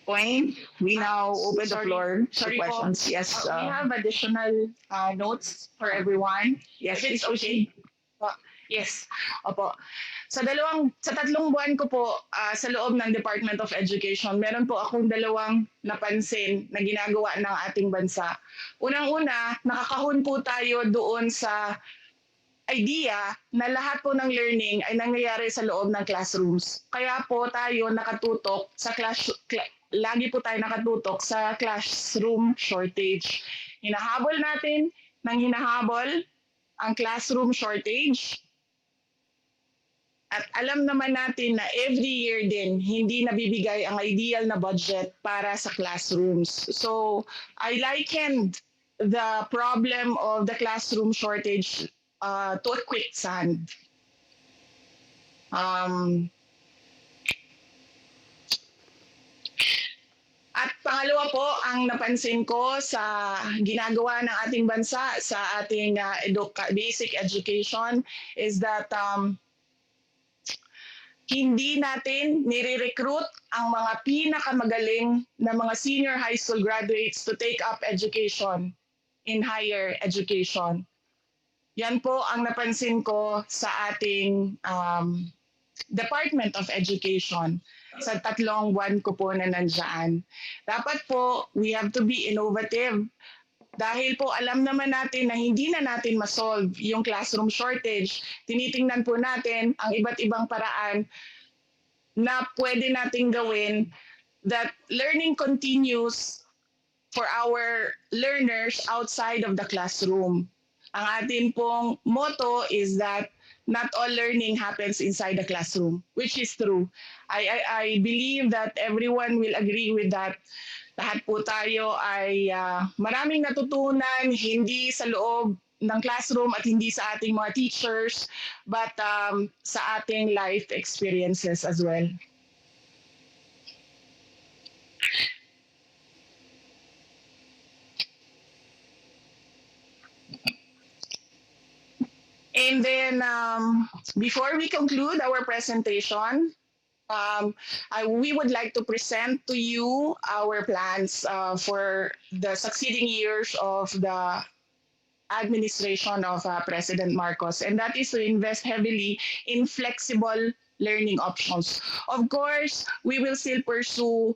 point. We now open the Sorry, floor to sorry po. questions. Yes, We have additional notes for everyone. yes, If it's please okay. proceed. Yes. Opo. Sa tatlong buwan ko po sa loob ng Department of Education, meron po akong dalawang napansin na ginagawa ng ating bansa. Unang-una, nakakahon po tayo doon sa idea na lahat po ng learning ay nangyayari sa loob ng classrooms. Kaya po tayo nakatutok sa lagi po tayo nakatutok sa classroom shortage. Hinahabol natin ng hinahabol ang classroom shortage. At alam naman natin na every year din, hindi nabibigay ang ideal na budget para sa classrooms. So, I likened the problem of the classroom shortage to a quicksand. At pangalawa po, ang napansin ko sa ginagawa ng ating bansa sa ating basic education is that hindi natin nire-recruit ang mga pinakamagaling na mga senior high school graduates to take up education in higher education. Yan po ang napansin ko sa ating Department of Education sa 3 buwan ko po na nandyan. Dapat po, we have to be innovative. Dahil po alam naman natin na hindi na natin masolve yung classroom shortage, tinitingnan po natin ang iba't ibang paraan na pwede nating gawin that learning continues for our learners outside of the classroom. Ang atin pong motto is that not all learning happens inside the classroom, which is true. I believe that everyone will agree with that. Lahat po tayo ay maraming natutunan, hindi sa loob ng classroom at hindi sa ating mga teachers, but sa ating life experiences as well. And then, before we conclude our presentation, we would like to present to you our plans for the succeeding years of the administration of President Marcos, and that is to invest heavily in flexible learning options. Of course, we will still pursue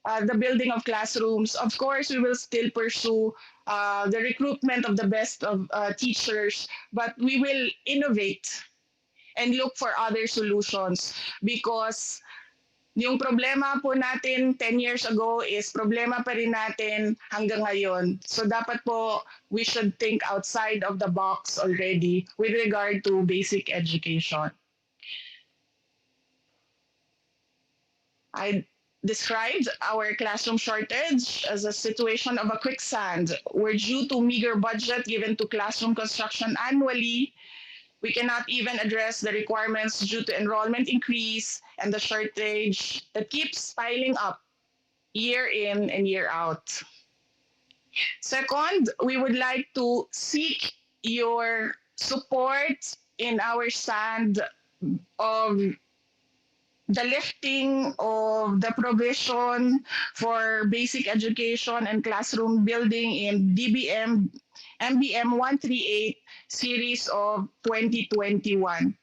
the building of classrooms. Of course, we will still pursue the recruitment of the best of teachers, but we will innovate and look for other solutions because yung problema po natin 10 years ago is problema pa rin natin hanggang ngayon. So dapat po we should think outside of the box already with regard to basic education. I described our classroom shortage as a situation of a quicksand. We're due to meager budget given to classroom construction annually. We cannot even address the requirements due to enrollment increase and the shortage that keeps piling up year in and year out. Second, we would like to seek your support in our stand of the lifting of the provision for basic education and classroom building in MBM 138 series of 2021.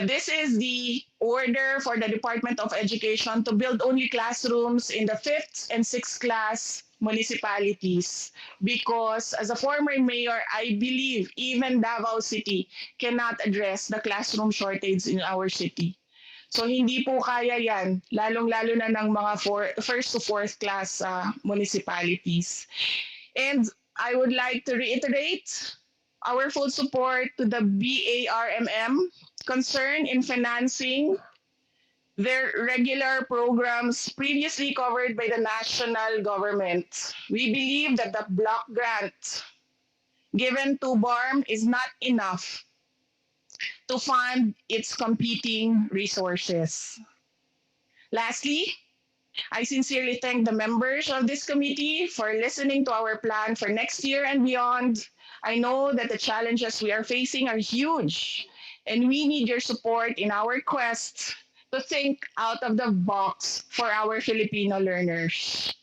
This is the order for the Department of Education to build only classrooms in the 5th and 6th class municipalities because as a former mayor, I believe even Davao City cannot address the classroom shortage in our city. So hindi po kaya yan, lalong-lalo na ng mga 1st to 4th class municipalities. And I would like to reiterate our full support to the BARMM concerned in financing their regular programs previously covered by the national government. We believe that the block grant given to BARM is not enough to fund its competing resources. Lastly, I sincerely thank the members of this committee for listening to our plan for next year and beyond. I know that the challenges we are facing are huge, and we need your support in our quest to think out of the box for our Filipino learners.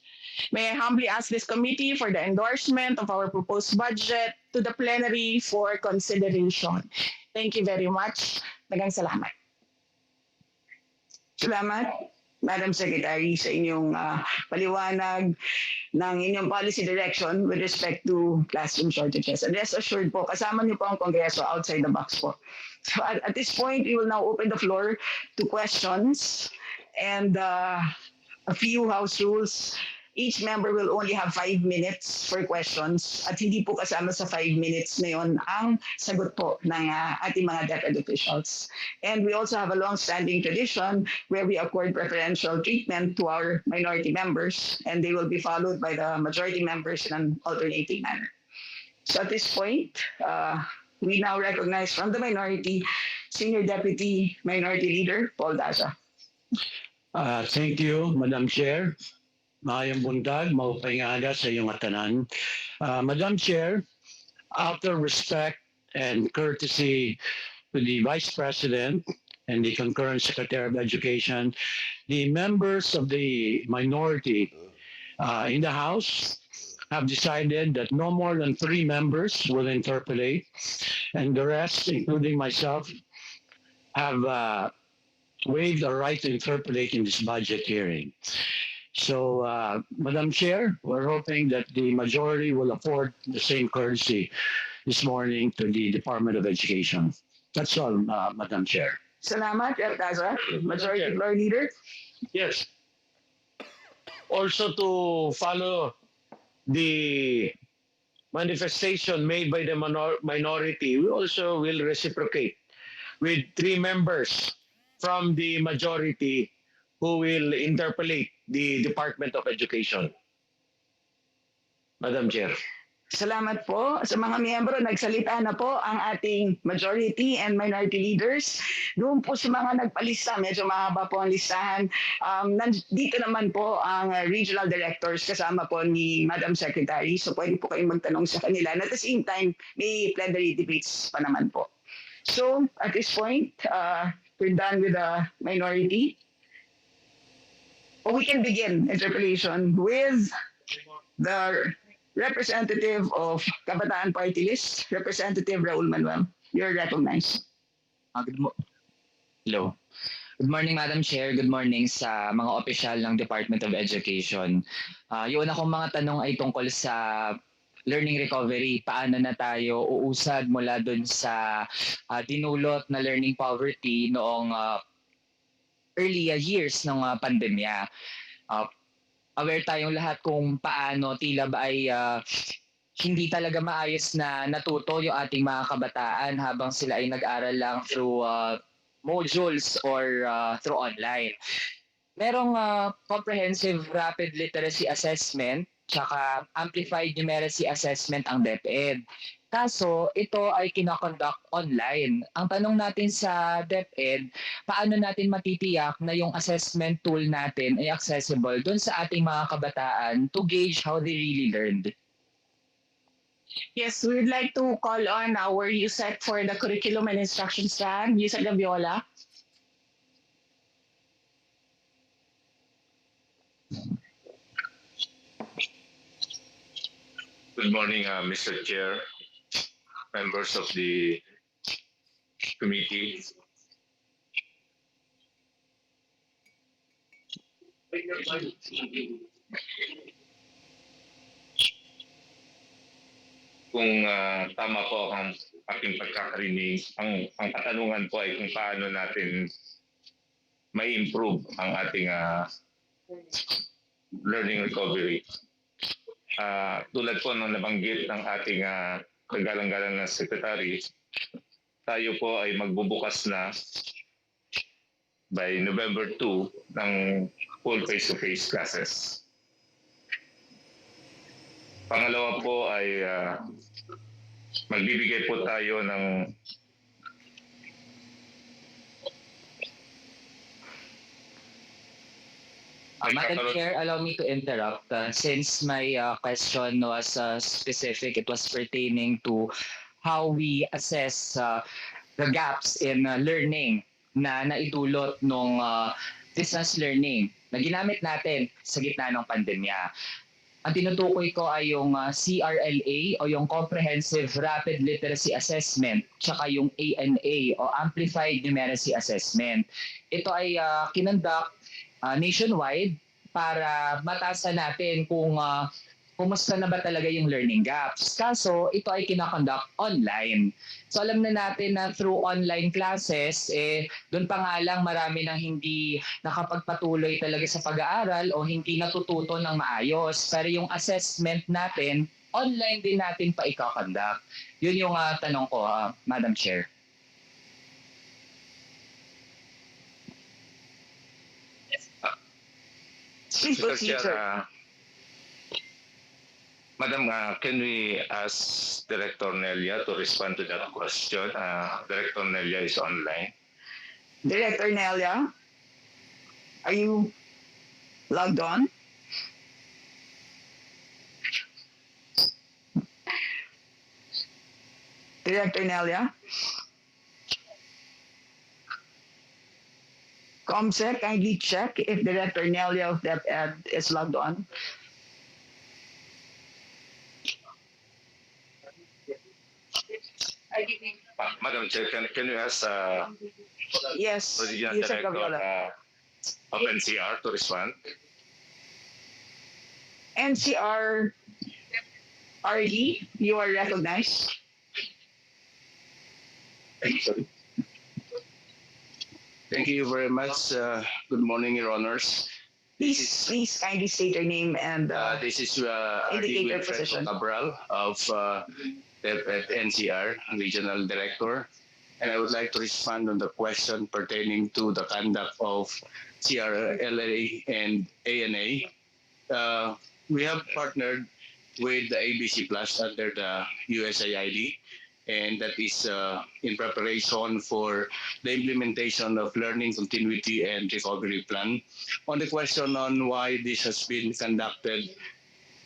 May I humbly ask this committee for the endorsement of our proposed budget to the plenary for consideration. Thank you very much. Daghang salamat. Salamat, Madam Secretary, sa inyong paliwanag ng inyong policy direction with respect to classroom shortages. And rest assured po, kasama niyo po ang Kongreso outside the box po. So at this point, we will now open the floor to questions and a few house rules. Each member will only have 5 minutes for questions at hindi po kasama sa 5 minutes na yon ang sagot po ng ating mga Dep-ed officials. And we also have a long-standing tradition where we accord preferential treatment to our minority members and they will be followed by the majority members in an alternating manner. So at this point, we now recognize from the minority, Senior Deputy Minority Leader, Paul Daza. Thank you, Madam Chair. Maayong buntag, maupayngada sa iyong atanan. Madam Chair, out of respect and courtesy to the Vice President and the concurrent Secretary of Education, the members of the minority in the House have decided that no more than 3 members will interpolate, and the rest, including myself, have waived the right to interpolate in this budget hearing. So, Madam Chair, we're hoping that the majority will afford the same courtesy this morning to the Department of Education. That's all, Madam Chair. Salamat, Rep. Daza, Majority Floor Leader. Yes. Also to follow the manifestation made by the minority, we also will reciprocate with 3 members from the majority who will interpolate the Department of Education. Madam Chair. Salamat po sa mga miyembro. Nagsalita na po ang ating majority and minority leaders. Doon po sa mga nagpalista, medyo mahaba po ang listahan. Nandito naman po ang regional directors kasama po ni Madam Secretary. So pwede po kayong magtanong sa kanila. And at the same time, may plenary debates pa naman po. So at this point, we're done with the minority. We can begin interpellation with the representative of Kabataan Party List, Representative Raul Manuel. You're recognized. Hello. Good morning, Madam Chair. Good morning sa mga opisyal ng Department of Education. Yung una kong mga tanong ay tungkol sa learning recovery. Paano na tayo uusad mula dun sa dinulot na learning poverty noong early years ng pandemya. Aware tayong lahat kung paano tila ba ay hindi talaga maayos na natuto yung ating mga kabataan habang sila ay nag-aral lang through modules or through online. Merong comprehensive rapid literacy assessment tsaka amplified numeracy assessment ang Dep-ed. Kaso, ito ay kinakonduct online. Ang tanong natin sa Dep-ed, paano natin matitiyak na yung assessment tool natin ay accessible doon sa ating mga kabataan to gauge how they really learned? Yes, we would like to call on our USEC for the curriculum and instruction stand, USEC Gaviola. Good morning, Mr. Chair, members of the committee. Kung tama po ang aking pagkakarinig, ang katanungan po ay kung paano natin may improve ang ating learning recovery. Tulad po ng nabanggit ng ating kagalang-galang na secretary, tayo po ay magbubukas na by November 2 ng full face-to-face classes. Pangalawa po ay magbibigay po tayo ng Madam Chair, allow me to interrupt. Since my question was specific, it was pertaining to how we assess the gaps in learning na naidulot ng distance learning na ginamit natin sa gitna ng pandemya. Ang tinutukoy ko ay yung CRLA o yung Comprehensive Rapid Literacy Assessment tsaka yung ANA o Amplified Numeracy Assessment. Ito ay kinonduct nationwide para matasan natin kung kumusta na ba talaga yung learning gaps. Kaso, ito ay kinakonduct online. So alam na natin na through online classes, doon pa nga lang marami nang hindi nakapagpatuloy talaga sa pag-aaral o hindi natututo ng maayos. Pero yung assessment natin, online din natin pa ikakonduct. Yun yung tanong ko, Madam Chair. Please Mr. proceed, Chair, sir. Madam, can we ask Director Nelia to respond to that question? Director Nelia is online. Director Nelia, are you logged on? Director Nelia? Comsec, kindly check if Director Nelia of Dep-ed is logged on. Madam Chair, can you ask Yes, Regional Yusek Director Gaviola. of NCR to respond? NCR RD, you are recognized. Thank you very much. Good morning, Your Honors. Please kindly state your name and This is indicate R.D. your Wilfredo position. Cabral of Dep-ed NCR, Regional Director. And I would like to respond on the question pertaining to the conduct of CRLA and ANA. We have partnered with the ABC Plus under the USAID, and that is in preparation for the implementation of Learning Continuity and Recovery Plan. On the question on why this has been conducted,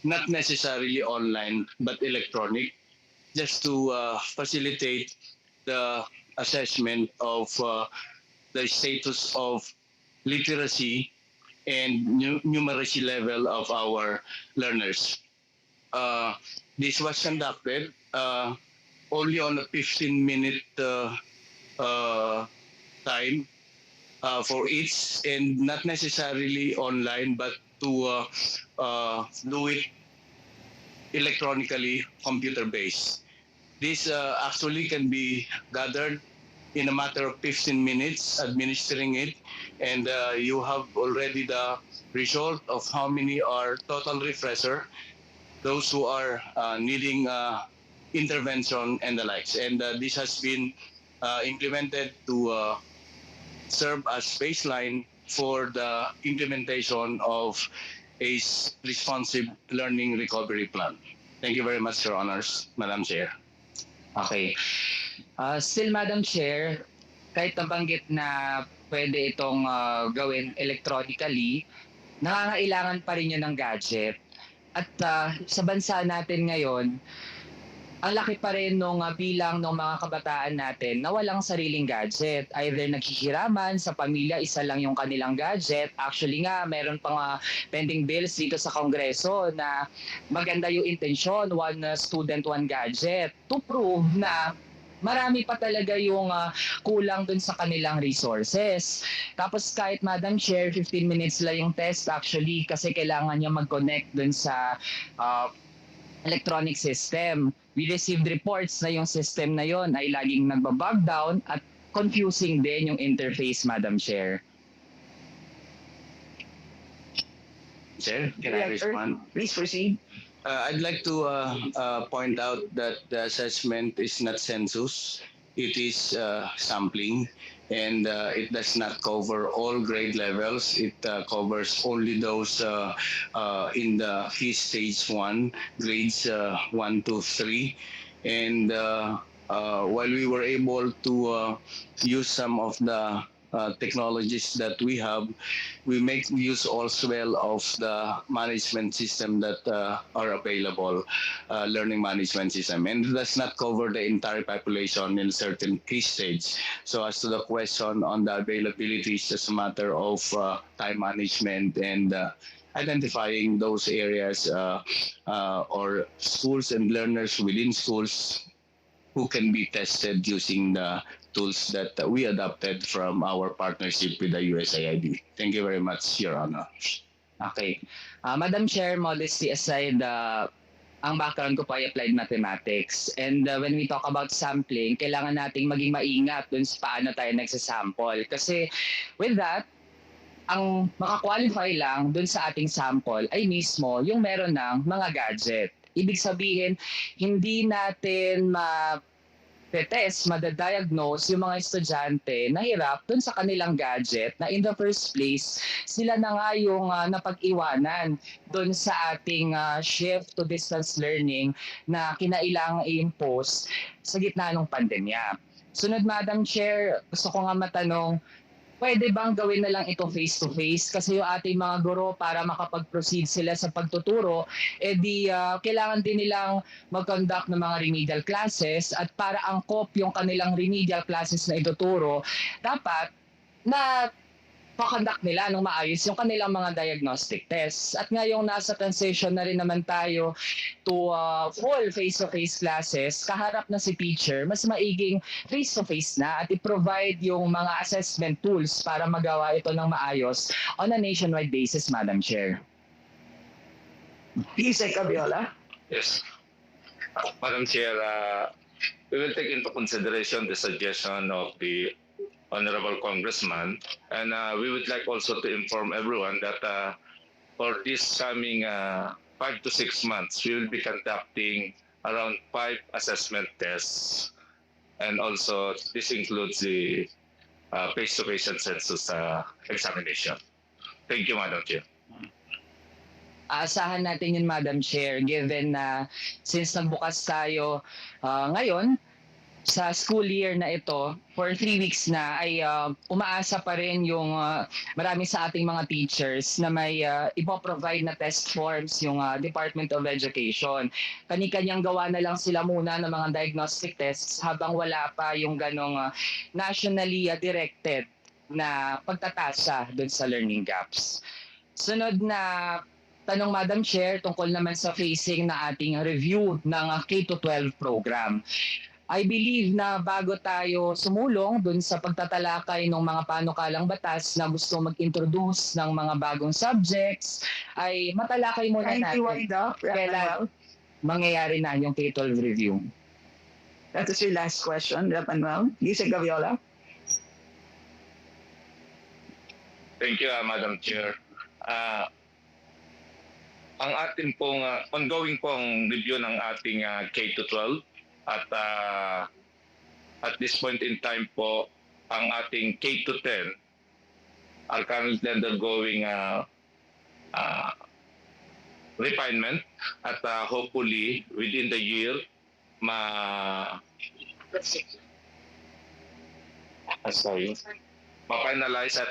not necessarily online, but electronic, just to facilitate the assessment of the status of literacy and numeracy level of our learners. This was conducted only on a 15-minute time for each, and not necessarily online, but to do it electronically, computer-based. This actually can be gathered in a matter of 15 minutes, administering it, and you have already the result of how many are total refresher, those who are needing intervention and the likes. And this has been implemented to serve as baseline for the implementation of a responsive learning recovery plan. Thank you very much, Your Honors, Madam Chair. Okay. Still, Madam Chair, kahit nabanggit na pwede itong gawin electronically, nangangailangan pa rin yun ng gadget. At sa bansa natin ngayon, ang laki pa rin nung bilang ng mga kabataan natin na walang sariling gadget. Either naghihiraman sa pamilya, isa lang yung kanilang gadget. Actually nga, meron pang pending bills dito sa Kongreso na maganda yung intensyon, one student, one gadget, to prove na marami pa talaga yung kulang dun sa kanilang resources. Tapos kahit, Madam Chair, 15 minutes lang yung test actually kasi kailangan niya mag-connect dun sa electronic system. We received reports na yung system na yon ay laging nagbabog down at confusing din yung interface, Madam Chair. Chair, can I Director, respond? please proceed. I'd like to point out that the assessment is not census. It is sampling, and it does not cover all grade levels. It covers only those in the Key Stage 1, grades 1 to 3. And while we were able to use some of the technologies that we have, we make use also well of the management system that are available, learning management system, and it does not cover the entire population in a certain key stage. So as to the question on the availability, it's just a matter of time management and identifying those areas or schools and learners within schools who can be tested using the tools that we adopted from our partnership with the USAID. Thank you very much, Your Honor. Okay. Madam Chair, modesty aside, ang background ko po ay applied mathematics. And when we talk about sampling, kailangan nating maging maingat dun sa paano tayo nagsasample. Kasi with that, ang makakwalify lang dun sa ating sample ay mismo yung meron ng mga gadget. Ibig sabihin, hindi natin test, madadiagnose yung mga estudyante na hirap dun sa kanilang gadget na in the first place, sila na nga yung napag-iwanan dun sa ating shift to distance learning na kinailangang i-impose sa gitna ng pandemya. Sunod, Madam Chair, gusto ko nga matanong, pwede bang gawin na lang ito face-to-face? Kasi yung ating mga guro, para makapag-proceed sila sa pagtuturo, kailangan din nilang mag-conduct ng mga remedial classes at para angkop yung kanilang remedial classes na ituturo, dapat na pa-conduct nila ng maayos yung kanilang mga diagnostic tests. At ngayong nasa transition na rin naman tayo to full face-to-face classes, kaharap na si teacher, mas maiging face-to-face na at i-provide yung mga assessment tools para magawa ito ng maayos on a nationwide basis, Madam Chair. Isay Cabiola. Yes. Madam Chair, we will take into consideration the suggestion of the Honorable Congressman, and we would like also to inform everyone that for this coming 5 to 6 months, we will be conducting around 5 assessment tests, and also this includes the face-to-face and census examination. Thank you, Madam Chair. Aasahan natin yun, Madam Chair, given na since nagbukas tayo ngayon, sa school year na ito, for 3 weeks na, ay umaasa pa rin yung marami sa ating mga teachers na may ipoprovide na test forms yung Department of Education. Kani-kanyang gawa na lang sila muna ng mga diagnostic tests habang wala pa yung ganong nationally directed na pagtatasa dun sa learning gaps. Sunod na tanong, Madam Chair, tungkol naman sa phasing na ating review ng K-12 program. I believe na bago tayo sumulong dun sa pagtatalakay ng mga panukalang batas na gusto mag-introduce ng mga bagong subjects, ay matalakay muna Thank you, natin Wanda. kailan mangyayari na yung K-12 review. That is your last question, Rep. Manuel. Isay Cabiola. Thank you, Madam Chair. Ang ating pong ongoing pong review ng ating K-12 at this point in time po, ang ating K-10 are currently undergoing refinement at hopefully within the year ma-finalize at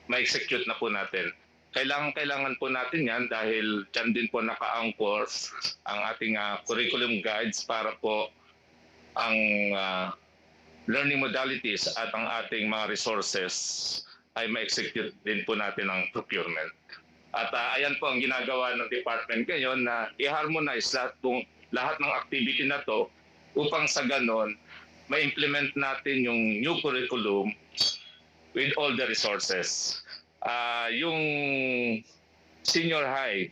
ma-execute na po natin. Kailangan po natin yan dahil dyan din po naka-anchor ang ating curriculum guides para po ang learning modalities at ang ating mga resources ay ma-execute din po natin ang procurement. At ayan po ang ginagawa ng department ngayon na i-harmonize lahat ng activity na to upang sa ganon ma-implement natin yung new curriculum with all the resources. Yung senior high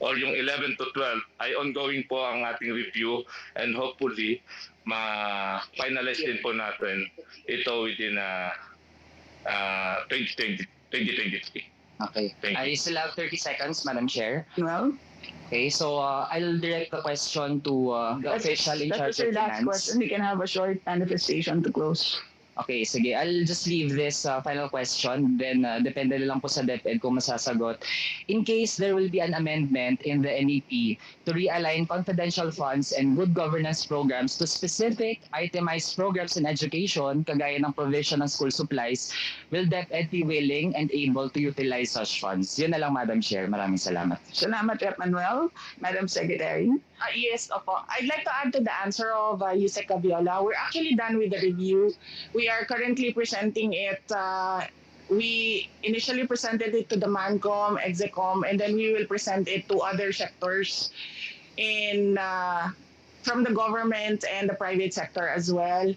or yung 11 to 12 ay ongoing po ang ating review and hopefully ma-finalize din po natin ito within 2023. Okay. Thank you. I still have 30 seconds, Madam Chair. Manuel. Okay, so I'll direct the question to the official in That charge is your of last finance. question. We can have a short manifestation to close. Okay, sige. I'll just leave this final question. Then, depende na lang po sa DepEd kung masasagot. In case there will be an amendment in the NEP to realign confidential funds and good governance programs to specific itemized programs in education, kagaya ng provision ng school supplies, will DepEd be willing and able to utilize such funds? Yun na lang, Madam Chair. Maraming salamat. Salamat, Rep. Manuel. Madam Secretary. Yes, opo. I'd like to add to the answer of Yusek Aviola. We're actually done with the review. We are currently presenting it. We initially presented it to the MANCOM, EXECOM, and then we will present it to other sectors from the government and the private sector as well.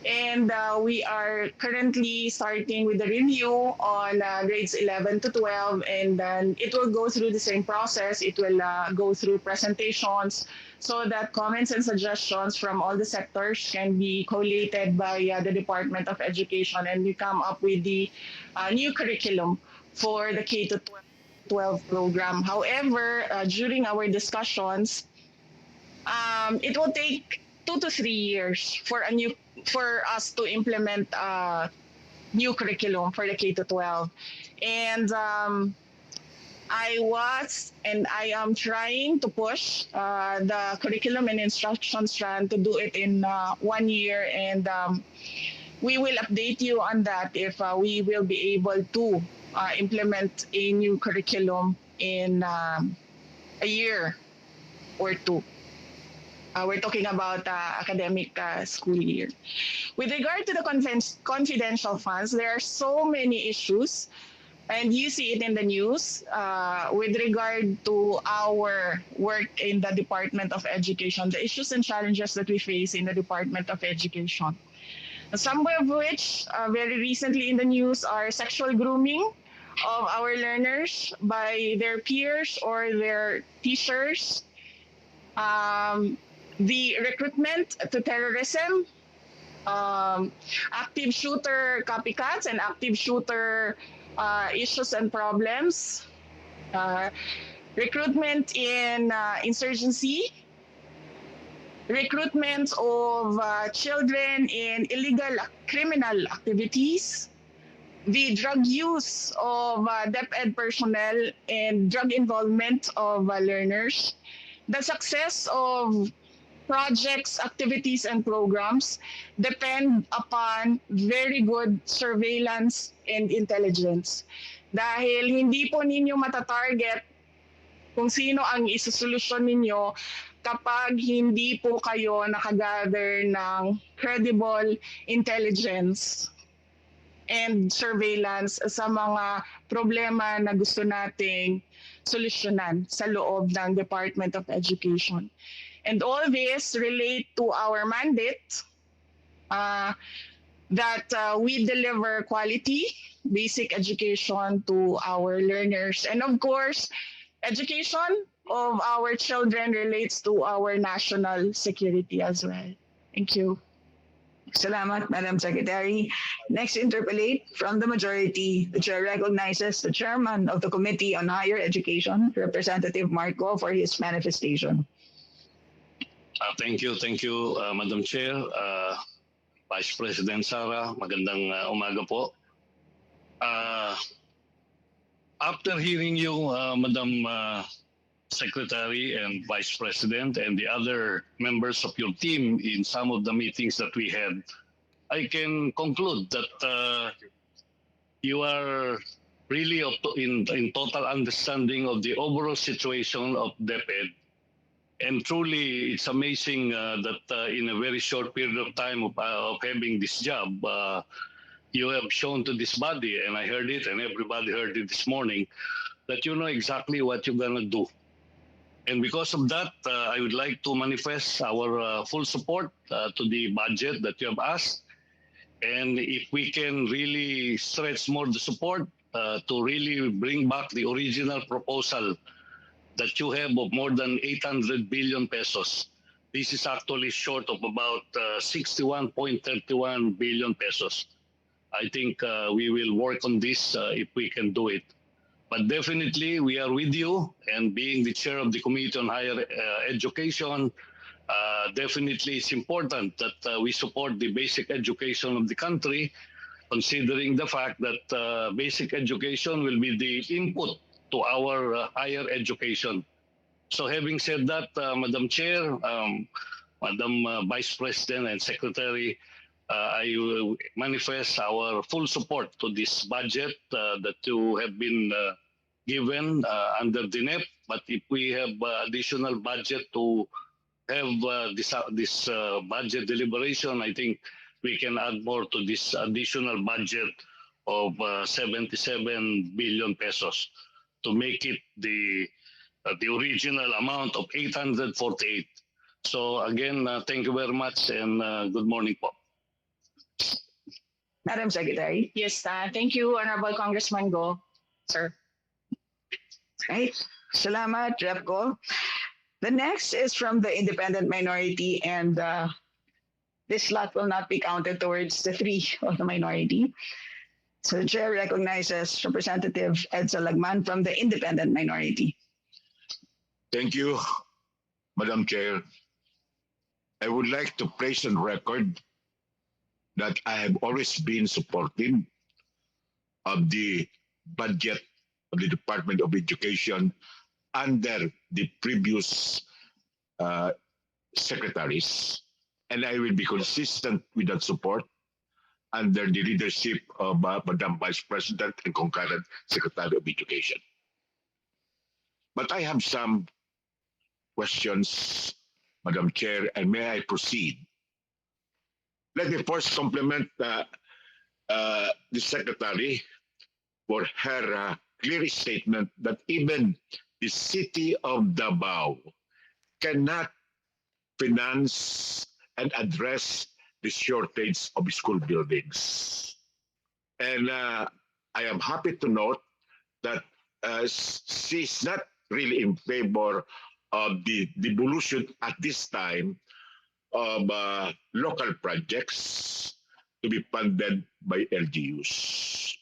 And we are currently starting with the review on grades 11 to 12, and then it will go through the same process. It will go through presentations so that comments and suggestions from all the sectors can be collated by the Department of Education, and we come up with the new curriculum for the K to 12 program. However, during our discussions, it will take 2 to 3 years for us to implement new curriculum for the K to 12. And I am trying to push the curriculum and instruction strand to do it in 1 year, and we will update you on that if we will be able to implement a new curriculum in a year or two. We're talking about academic school year. With regard to the confidential funds, there are so many issues, and you see it in the news with regard to our work in the Department of Education, the issues and challenges that we face in the Department of Education. Some of which very recently in the news are sexual grooming of our learners by their peers or their teachers. The recruitment to terrorism, active shooter copycats and active shooter issues and problems, recruitment in insurgency, recruitment of children in illegal criminal activities, the drug use of Dep-ed personnel and drug involvement of learners, the success of projects, activities, and programs depend upon very good surveillance and intelligence. Dahil hindi po ninyo matatarget kung sino ang isusolusyon ninyo kapag hindi po kayo nakagather ng credible intelligence and surveillance sa mga problema na gusto nating solusyonan sa loob ng Department of Education. And all this relate to our mandate that we deliver quality, basic education to our learners. And of course, education of our children relates to our national security as well. Thank you. Salamat, Madam Secretary. Next interpellate from the majority. The chair recognizes the chairman of the Committee on Higher Education, Representative Marco, for his manifestation. Thank you, Madam Chair. Vice President Sara, magandang umaga po. After hearing you, Madam Secretary and Vice President and the other members of your team in some of the meetings that we had, I can conclude that you are really in total understanding of the overall situation of Dep-ed. And truly, it's amazing that in a very short period of time of having this job, you have shown to this body, and I heard it, and everybody heard it this morning, that you know exactly what you're going to do. And because of that, I would like to manifest our full support to the budget that you have asked. And if we can really stretch more the support to really bring back the original proposal that you have of more than 800 billion pesos. This is actually short of about 61.31 billion pesos. I think we will work on this if we can do it. But definitely we are with you, and being the chair of the Committee on Higher Education, definitely it's important that we support the basic education of the country, considering the fact that basic education will be the input to our higher education. So having said that, Madam Chair, Madam Vice President and Secretary, I will manifest our full support to this budget that you have been given under the NEP. But if we have additional budget to have this budget deliberation, I think we can add more to this additional budget of 77 billion pesos to make it the original amount of 848. So again, thank you very much and good morning po. Madam Secretary. Yes, thank you, Honorable Congressman Go, sir. Right. Salamat, Rep. Go. The next is from the independent minority, and this slot will not be counted towards the three of the minority. So the chair recognizes Representative Edsa Lagman from the independent minority. Thank you, Madam Chair. I would like to place on record that I have always been supportive of the budget of the Department of Education under the previous secretaries, and I will be consistent with that support under the leadership of Madam Vice President and concurrent Secretary of Education. But I have some questions, Madam Chair, and may I proceed? Let me first compliment the Secretary for her clear statement that even the city of Davao cannot finance and address the shortage of school buildings. And I am happy to note that she's not really in favor of the devolution at this time of local projects to be funded by LGUs.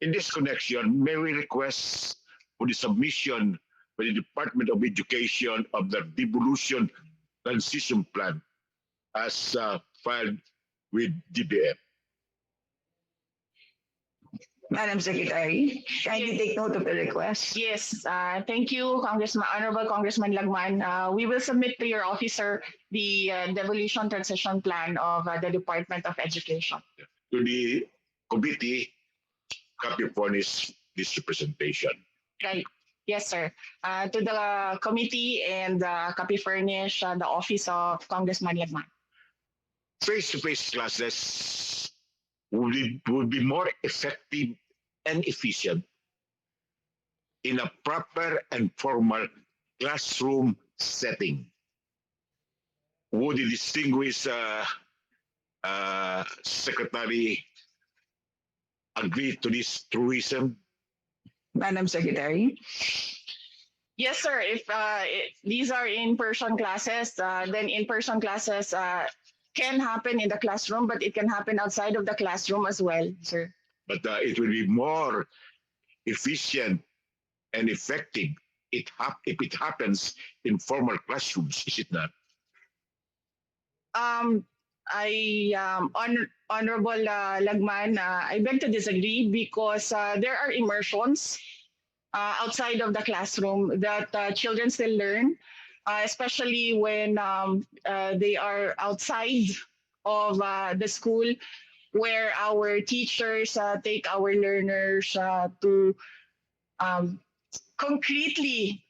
In this connection, may we request for the submission by the Department of Education of the devolution transition plan as filed with DBM. Madam Secretary, kindly take note of the request. Yes, thank you, Honorable Congressman Lagman. We will submit to your officer the devolution transition plan of the Department of Education. To the committee, copy furnish this representation. Right. Yes, sir. To the committee and copy furnish the office of Congressman Lagman. Face-to-face classes would be more effective and efficient in a proper and formal classroom setting. Would the distinguished Secretary agree to this truism? Madam Secretary. Yes, sir. If these are in-person classes, then in-person classes can happen in the classroom, but it can happen outside of the classroom as well, sir. But it will be more efficient and effective if it happens in formal classrooms, is it not? Honorable Lagman, I beg to disagree because there are immersions outside of the classroom that children still learn, especially when they are outside of the school, where our teachers take our learners to concretely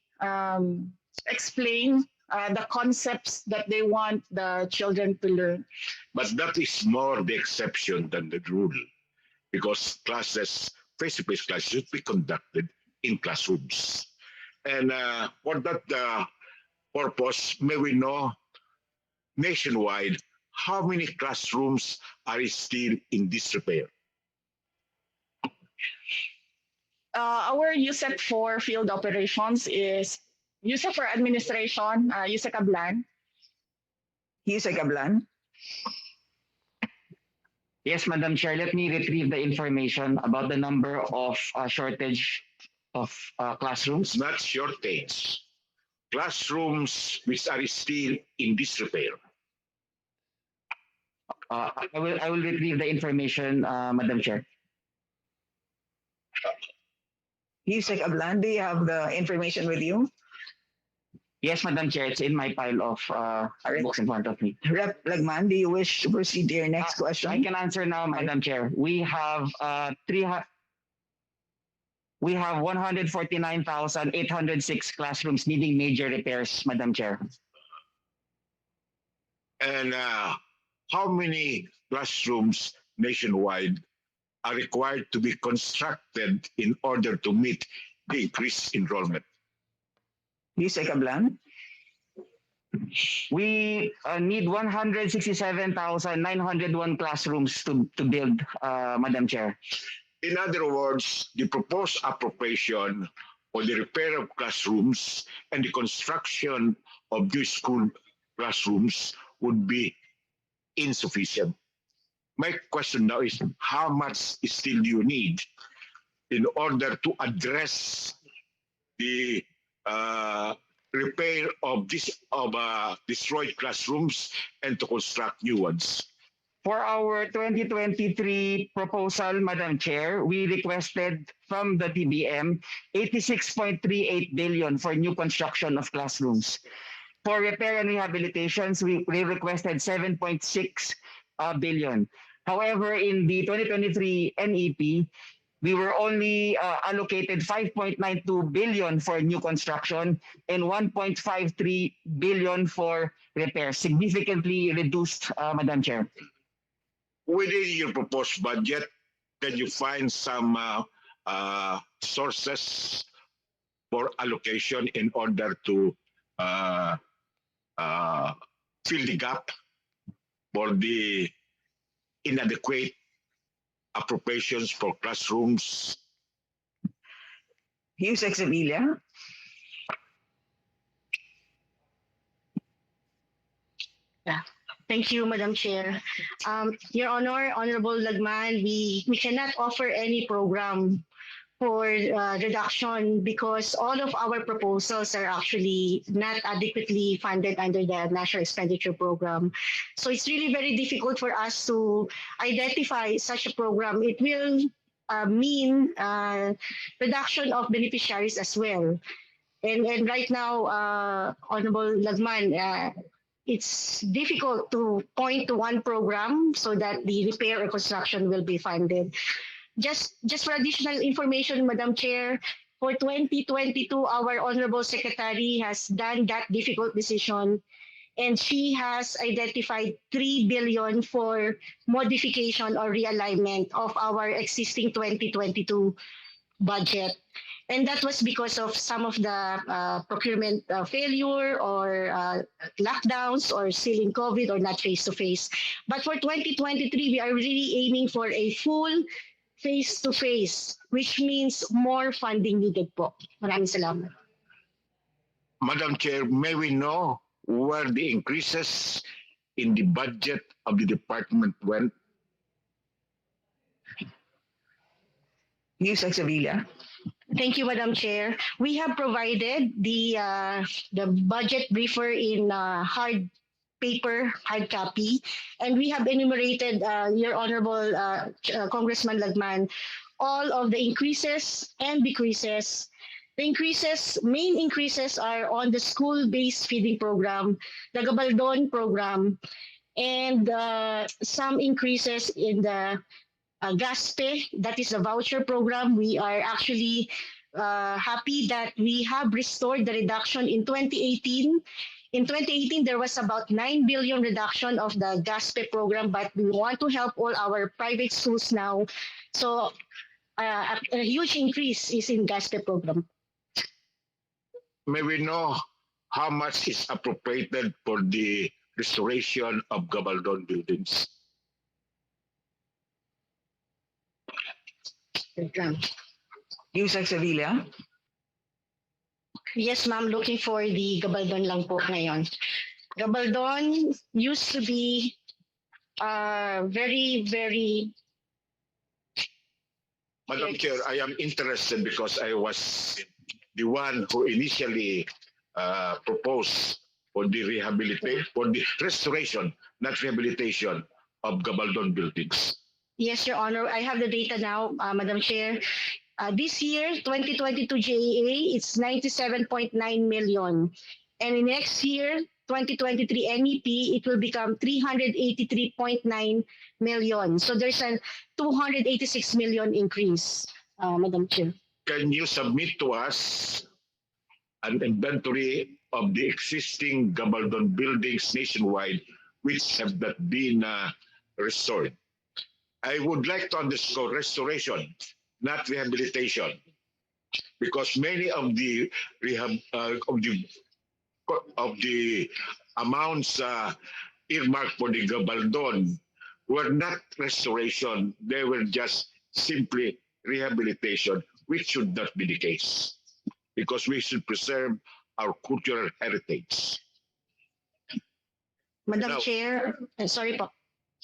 explain the concepts that they want the children to learn. But that is more the exception than the rule, because classes, face-to-face classes, should be conducted in classrooms. And for that purpose, may we know nationwide how many classrooms are still in disrepair? Our USEC for field operations is USEC for administration, USEC Ablan. Yusek Ablan. Yes, Madam Chair, let me retrieve the information about the number of shortage of classrooms. It's not shortage. classrooms which are still in disrepair? I will retrieve the information, Madam Chair. Yusek Ablan, do you have the information with you? Yes, Madam Chair, it's in my pile of books in front of me. Rep. Lagman, do you wish to proceed to your next question? I can answer now, Madam Chair. We have 149,806 classrooms needing major repairs, Madam Chair. And how many classrooms nationwide are required to be constructed in order to meet the increased enrollment? Yusek Ablan, We need 167,901 classrooms to build, Madam Chair. In other words, the proposed appropriation for the repair of classrooms and the construction of new school classrooms would be insufficient. My question now is, how much still do you need in order to address the repair of destroyed classrooms and to construct new ones? For our 2023 proposal, Madam Chair, we requested from the DBM 86.38 billion for new construction of classrooms. For repair and rehabilitations, we requested 7.6 billion. However, in the 2023 NEP, we were only allocated 5.92 billion for new construction and 1.53 billion for repair, significantly reduced, Madam Chair. Within your proposed budget, can you find some sources for allocation in order to fill the gap for the inadequate appropriations for classrooms? Yusek Sevilla, Thank you, Madam Chair. Your Honor, Honorable Lagman, we cannot offer any program for reduction because all of our proposals are actually not adequately funded under the National Expenditure Program. So it's really very difficult for us to identify such a program. It will mean reduction of beneficiaries as well. And right now, Honorable Lagman, it's difficult to point to one program so that the repair or construction will be funded. Just for additional information, Madam Chair, for 2022, our Honorable Secretary has done that difficult decision, and she has identified 3 billion for modification or realignment of our existing 2022 budget. And that was because of some of the procurement failure or lockdowns or still in COVID or not face-to-face. But for 2023, we are really aiming for a full face-to-face, which means more funding needed po. Maraming salamat. Madam Chair, may we know where the increases in the budget of the department went? Yusek Sevilla. Thank you, Madam Chair. We have provided the budget briefer in hard paper, hard copy, and we have enumerated, Your Honorable Congressman Lagman, all of the increases and decreases. The main increases are on the school-based feeding program, the Gabaldon program, and some increases in the GASPE, that is the voucher program. We are actually happy that we have restored the reduction in 2018. In 2018, there was about 9 billion reduction of the GASPE program, but we want to help all our private schools now. So a huge increase is in GASPE program. May we know how much is appropriated for the restoration of Gabaldon buildings? Yusek Sevilla. Yes, ma'am. Looking for the Gabaldon lang po ngayon. Gabaldon used to be very, very... Madam Chair, I am interested because I was the one who initially propose for the restoration, not rehabilitation of Gabaldon buildings? Yes, Your Honor. I have the data now, Madam Chair. This year, 2022 GAA, it's 97.9 million. And in next year, 2023 MEP, it will become 383.9 million. So there's a 286 million increase, Madam Chair. Can you submit to us an inventory of the existing Gabaldon buildings nationwide which have not been restored? I would like to underscore restoration, not rehabilitation, because many of the amounts earmarked for the Gabaldon were not restoration; they were just simply rehabilitation, which should not be the case, because we should preserve our cultural heritage. Madam Now- Chair, sorry po.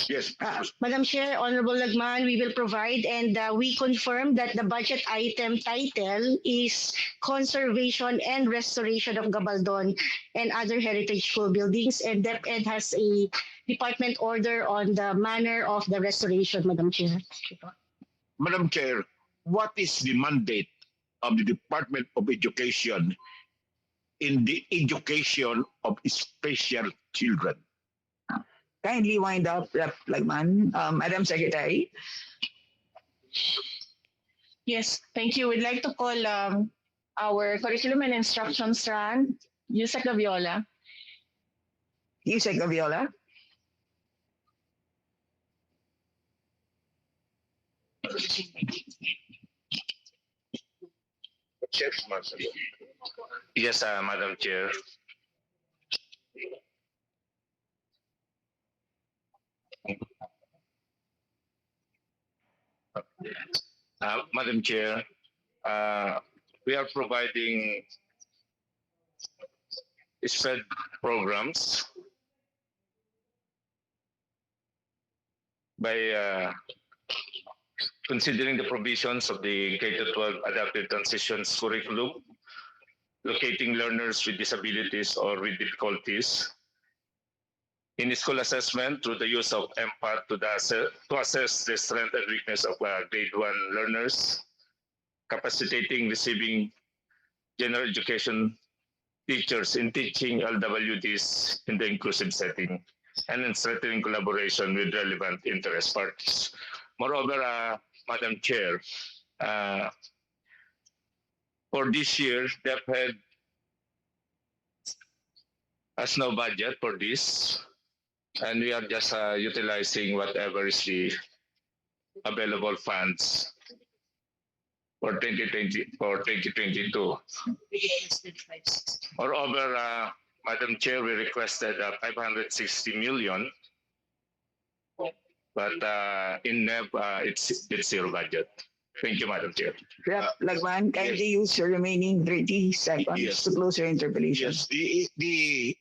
Yes, Madam Chair, Honorable Lagman, we will provide and we confirm that the budget item title is Conservation and Restoration of Gabaldon and Other Heritage School Buildings, and Dep-ed has a department order on the manner of the restoration, Madam Chair. Madam Chair, what is the mandate of the Department of Education in the education of special children? Kindly wind up, Rep. Lagman. Madam Secretary. Yes, thank you. We'd like to call our curriculum and instruction strand, Yusek Gaviola. Yusek Gaviola. Yes, Madam Chair. Madam Chair, we are providing SPED programs by considering the provisions of the K-12 Adaptive Transitions curriculum, locating learners with disabilities or with difficulties, in school assessment through the use of MPAT to assess the strength and weakness of grade 1 learners, capacitating receiving general education teachers in teaching LWDs in the inclusive setting, and in strengthening collaboration with relevant interest parties. Moreover, Madam Chair, for this year, Dep-ed has no budget for this, and we are just utilizing whatever is the available funds for 2020 or 2022. Moreover, Madam Chair, we requested 560 million, but in NEP, it's zero budget. Thank you, Madam Chair. Rep. Lagman, kindly use your remaining 30 seconds Yes. to close your interpellation. Yes, the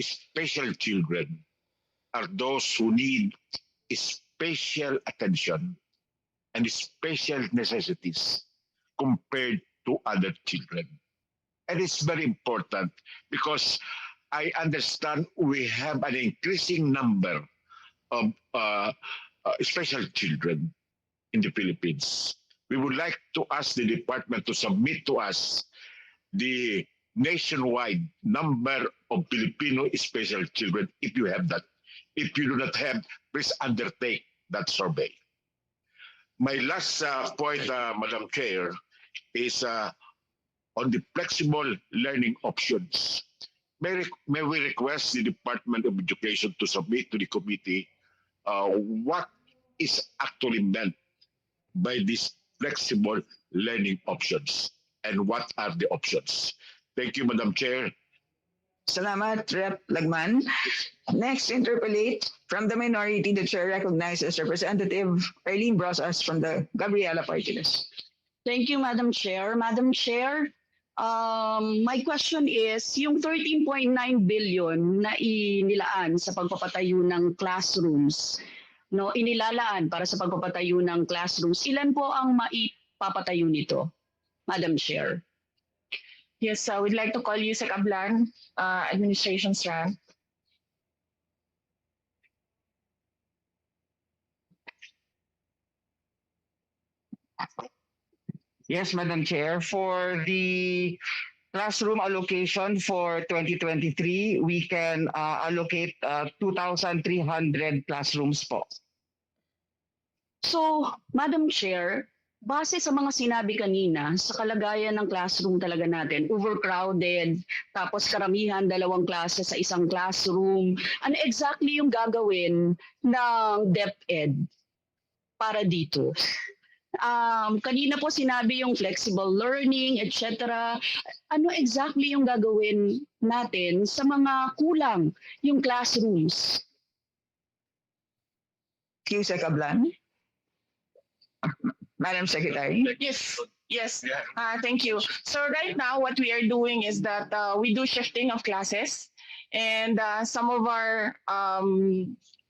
special children are those who need special attention and special necessities compared to other children. And it's very important because I understand we have an increasing number of special children in the Philippines. We would like to ask the department to submit to us the nationwide number of Filipino special children, if you have that. If you do not have, please undertake that survey. My last point, Madam Chair, is on the flexible learning options. May we request the Department of Education to submit to the committee what is actually meant by these flexible learning options and what are the options. Thank you, Madam Chair. Salamat, Rep. Lagman. Next, interpellate from the minority, the chair recognizes Representative Arlene Brosas from the Gabriela Party List. Thank you, Madam Chair. Madam Chair, my question is, yung 13.9 billion na inilaan sa pagpapatayo ng classrooms, no, inilalaan para sa pagpapatayo ng classrooms, ilan po ang maipapatayo nito, Madam Chair? Yes, we'd like to call Yusek Ablan, Administration Strand. Yes, Madam Chair. For the classroom allocation for 2023, we can allocate 2,300 classrooms po. So, Madam Chair, base sa mga sinabi kanina, sa kalagayan ng classroom talaga natin, overcrowded, tapos karamihan dalawang klase sa isang classroom, ano exactly yung gagawin ng Dep-ed para dito? Kanina po sinabi yung flexible learning, etc. Ano exactly yung gagawin natin sa mga kulang yung classrooms? Yusek Ablan. Madam Secretary. Yes. Thank you. So right now, what we are doing is that we do shifting of classes, and some of our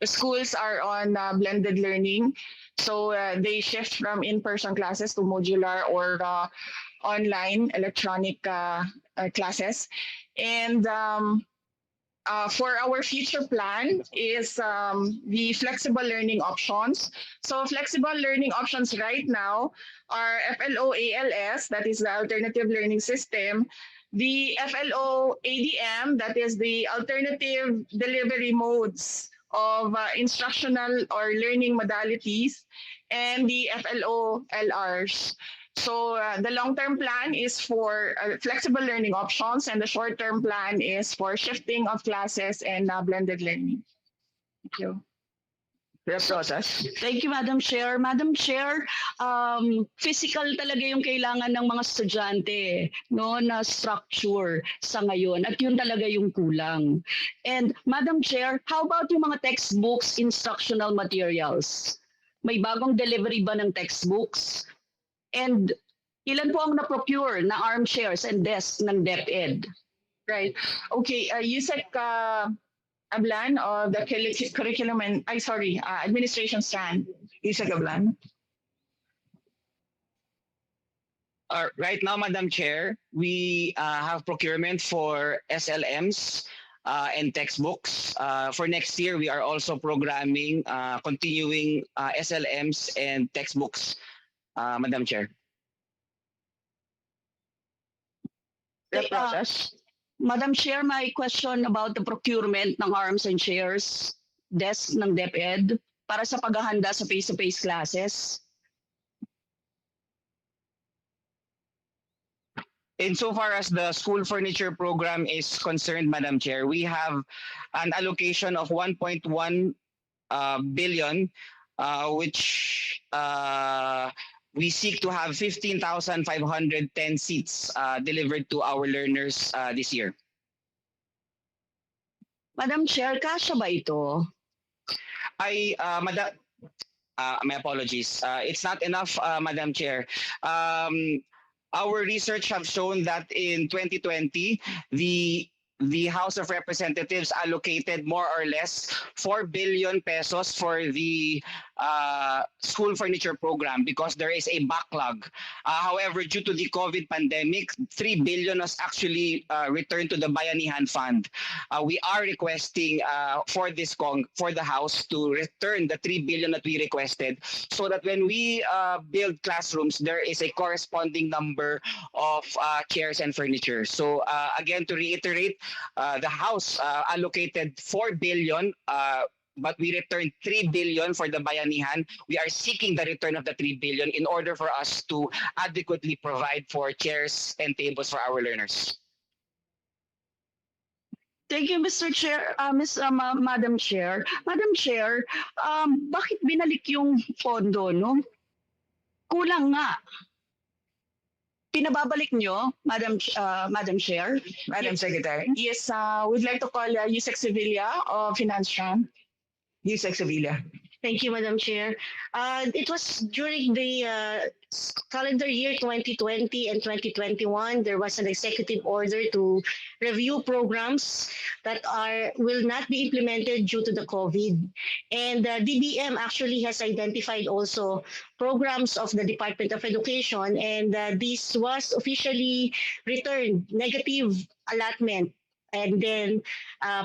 schools are on blended learning. So they shift from in-person classes to modular or online electronic classes. And for our future plan is the flexible learning options. So flexible learning options right now are FLO-ALS, that is the alternative learning system, the FLO-ADM, that is the alternative delivery modes of instructional or learning modalities, and the FLO-LRs. So the long-term plan is for flexible learning options, and the short-term plan is for shifting of classes and blended learning. Thank you. Rep Rosas. Thank you, Madam Chair. Madam Chair, physical talaga yung kailangan ng mga estudyante, no, na structure sa ngayon. At yun talaga yung kulang. And Madam Chair, how about yung mga textbooks, instructional materials? May bagong delivery ba ng textbooks? And ilan po ang na-procure na armchairs and desks ng Dep-ed? Right. Okay, Yusek Ablan of the curriculum and administration strand. Yusek Ablan. Right now, Madam Chair, we have procurement for SLMs and textbooks. For next year, we are also programming, continuing SLMs and textbooks, Madam Chair. Rep Rosas. Madam Chair, my question about the procurement ng arms and chairs, desk ng Dep-ed para sa paghahanda sa face-to-face classes. Insofar as the school furniture program is concerned, Madam Chair, we have an allocation of 1.1 billion, which we seek to have 15,510 seats delivered to our learners this year. Madam Chair, kasya ba ito? Madam, my apologies. It's not enough, Madam Chair. Our research have shown that in 2020, the House of Representatives allocated more or less 4 billion pesos for the school furniture program because there is a backlog. However, due to the COVID pandemic, 3 billion was actually returned to the Bayanihan Fund. We are requesting for the House to return the 3 billion that we requested so that when we build classrooms, there is a corresponding number of chairs and furniture. So again, to reiterate, the House allocated 4 billion, but we returned 3 billion for the Bayanihan. We are seeking the return of the 3 billion in order for us to adequately provide for chairs and tables for our learners. Thank you, Mr. Chair, Madam Chair. Madam Chair, bakit binalik yung pondo, no? Kulang nga. Pinababalik nyo, Madam Chair? Madam Secretary. Yes, we'd like to call Yusek Sevilla of Finance Strand. Yusek Sevilla. Thank you, Madam Chair. It was during the calendar year 2020 and 2021, there was an executive order to review programs that will not be implemented due to the COVID. And DBM actually has identified also programs of the Department of Education, and this was officially returned negative allotment and then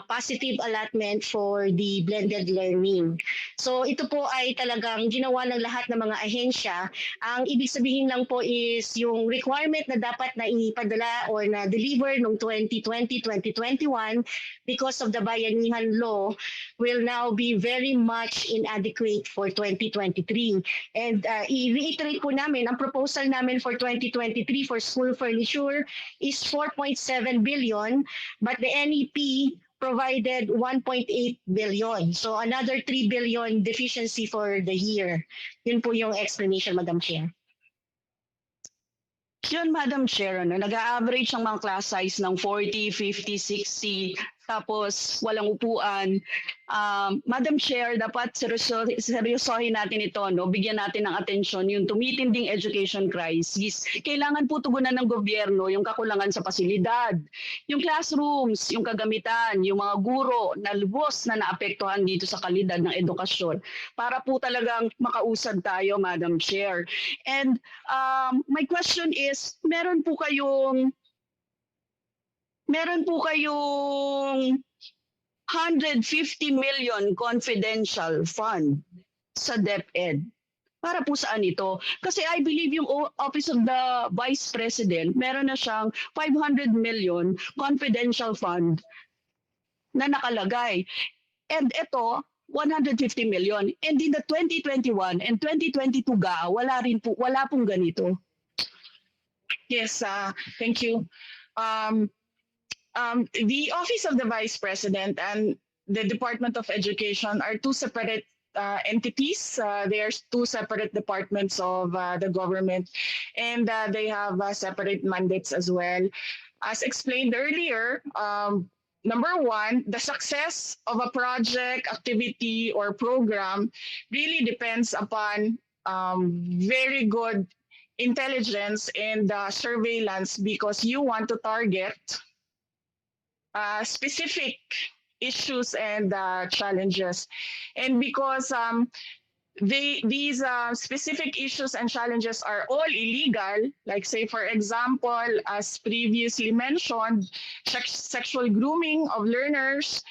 positive allotment for the blended learning. So ito po ay talagang ginawa ng lahat ng mga ahensya. Ang ibig sabihin lang po is yung requirement na dapat na ipadala or na deliver noong 2020-2021 because of the Bayanihan Law will now be very much inadequate for 2023. And i-reiterate po namin, ang proposal namin for 2023 for school furniture is 4.7 billion, but the NEP provided 1.8 billion. So another 3 billion deficiency for the year. Yun po yung explanation, Madam Chair. Yun, Madam Chair, nag-a-average ang mga class size ng 40, 50, 60, tapos walang upuan. Madam Chair, dapat seryosohin natin ito, no? Bigyan natin ng atensyon yung tumitinding education crisis. Kailangan po tugunan ng gobyerno yung kakulangan sa pasilidad, yung classrooms, yung kagamitan, yung mga guro na lubos na naapektuhan dito sa kalidad ng edukasyon para po talagang makausad tayo, Madam Chair. And my question is, meron po kayong 150 million confidential fund sa Dep-ed. Para po saan ito? Kasi I believe yung Office of the Vice President, meron na siyang 500 million confidential fund na nakalagay. And ito, 150 million. And in the 2021 and 2022 wala pong ganito. Yes, thank you. The Office of the Vice President and the Department of Education are two separate entities. They are two separate departments of the government, and they have separate mandates as well. As explained earlier, number one, the success of a project, activity, or program really depends upon very good intelligence and surveillance, because you want to target specific issues and challenges. And because these specific issues and challenges are all illegal, like say for example, as previously mentioned, sexual grooming of learners,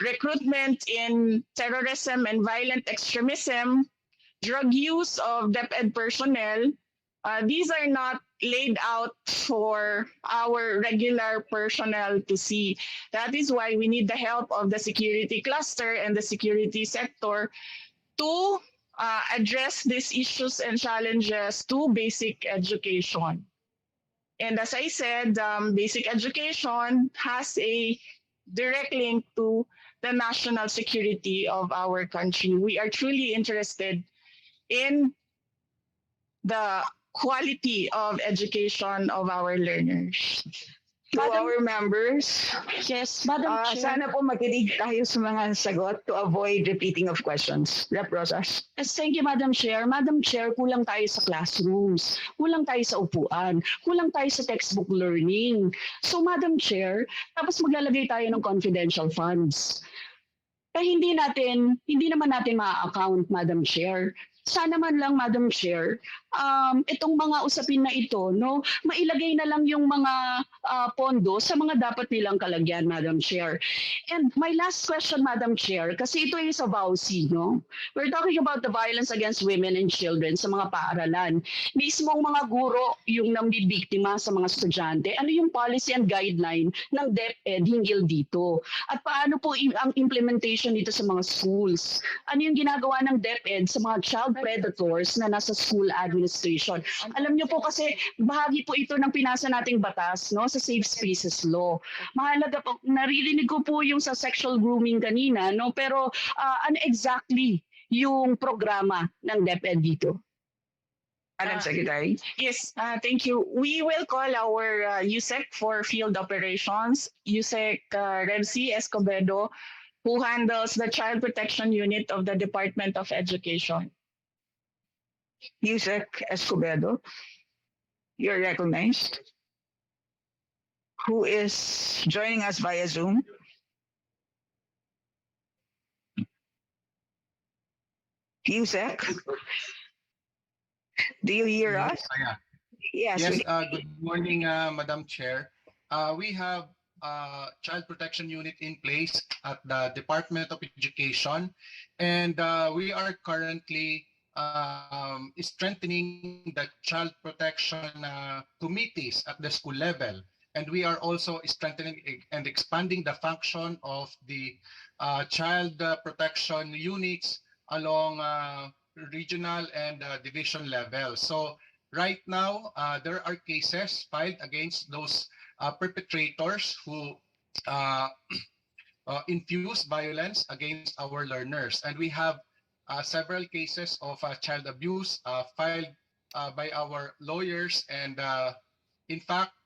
recruitment in terrorism and violent extremism, drug use of Dep-ed personnel, these are not laid out for our regular personnel to see. That is why we need the help of the security cluster and the security sector to address these issues and challenges to basic education. And as I said, basic education has a direct link to the national security of our country. We are truly interested in the quality of education of our learners. To our members, Yes, Madam Chair. sana po makinig tayo sa mga sagot to avoid repeating of questions. Rep. Rosas. Yes, thank you, Madam Chair. Madam Chair, kulang tayo sa classrooms, kulang tayo sa upuan, kulang tayo sa textbook learning. So, Madam Chair, tapos maglalagay tayo ng confidential funds. Kaya hindi naman natin ma-account, Madam Chair. Sana man lang, Madam Chair, itong mga usapin na ito, no, mailagay na lang yung mga pondo sa mga dapat nilang kalagyan, Madam Chair. And my last question, Madam Chair, kasi ito is a VAUSI, no? We're talking about the violence against women and children sa mga paaralan. Mismong mga guro yung nambibiktima sa mga estudyante. Ano yung policy and guideline ng Dep-ed hinggil dito? At paano po ang implementation dito sa mga schools? Ano yung ginagawa ng Dep-ed sa mga child predators na nasa school administration? Alam niyo po kasi bahagi po ito ng pinasa nating batas, no, sa Safe Spaces Law. Mahalaga po, naririnig ko po yung sa sexual grooming kanina, no, pero ano exactly yung programa ng Dep-ed dito? Madam Secretary. Yes, thank you. We will call our USEC for field operations, USEC Revsi Escobedo, who handles the Child Protection Unit of the Department of Education. Yusek Escobedo, you're recognized. Who is joining us via Zoom? Yusek, do you hear us? Yes. Yes, we- good morning, Madam Chair. We have Child Protection Unit in place at the Department of Education, and we are currently strengthening the child protection committees at the school level. And we are also strengthening and expanding the function of the child protection units along regional and division level. So right now, there are cases filed against those perpetrators who infuse violence against our learners. And we have several cases of child abuse filed by our lawyers. And in fact,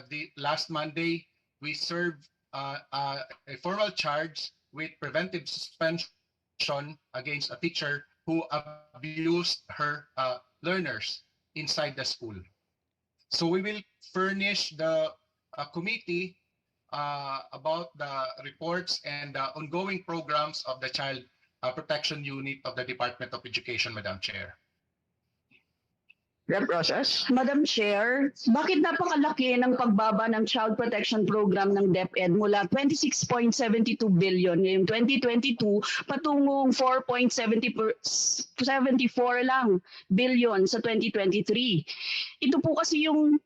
the last Monday, we served a formal charge with preventive suspension against a teacher who abused her learners inside the school. So we will furnish the committee about the reports and ongoing programs of the Child Protection Unit of the Department of Education, Madam Chair. Rep. Rosas? Madam Chair, bakit napakalaki ng pagbaba ng Child Protection Program ng Dep-ed mula 26.72 billion ngayong 2022 patungong 4.74 lang billion sa 2023? Ito po kasi yung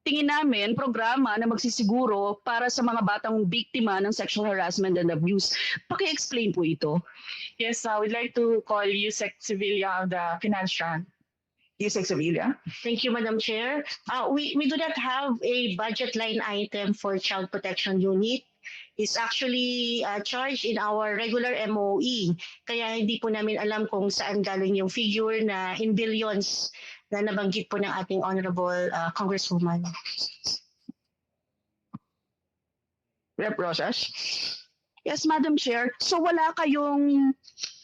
tingin namin programa na magsisiguro para sa mga batang biktima ng sexual harassment and abuse. Paki-explain po ito. Yes, I would like to call Yusek Sevilla of the Finance Strand. Yusek Sevilla? Thank you, Madam Chair. We do not have a budget line item for Child Protection Unit. It's actually charged in our regular MOE. Kaya hindi po namin alam kung saan galing yung figure na in billions na nabanggit po ng ating Honorable Congresswoman. Rep. Rosas? Yes, Madam Chair. So wala kayong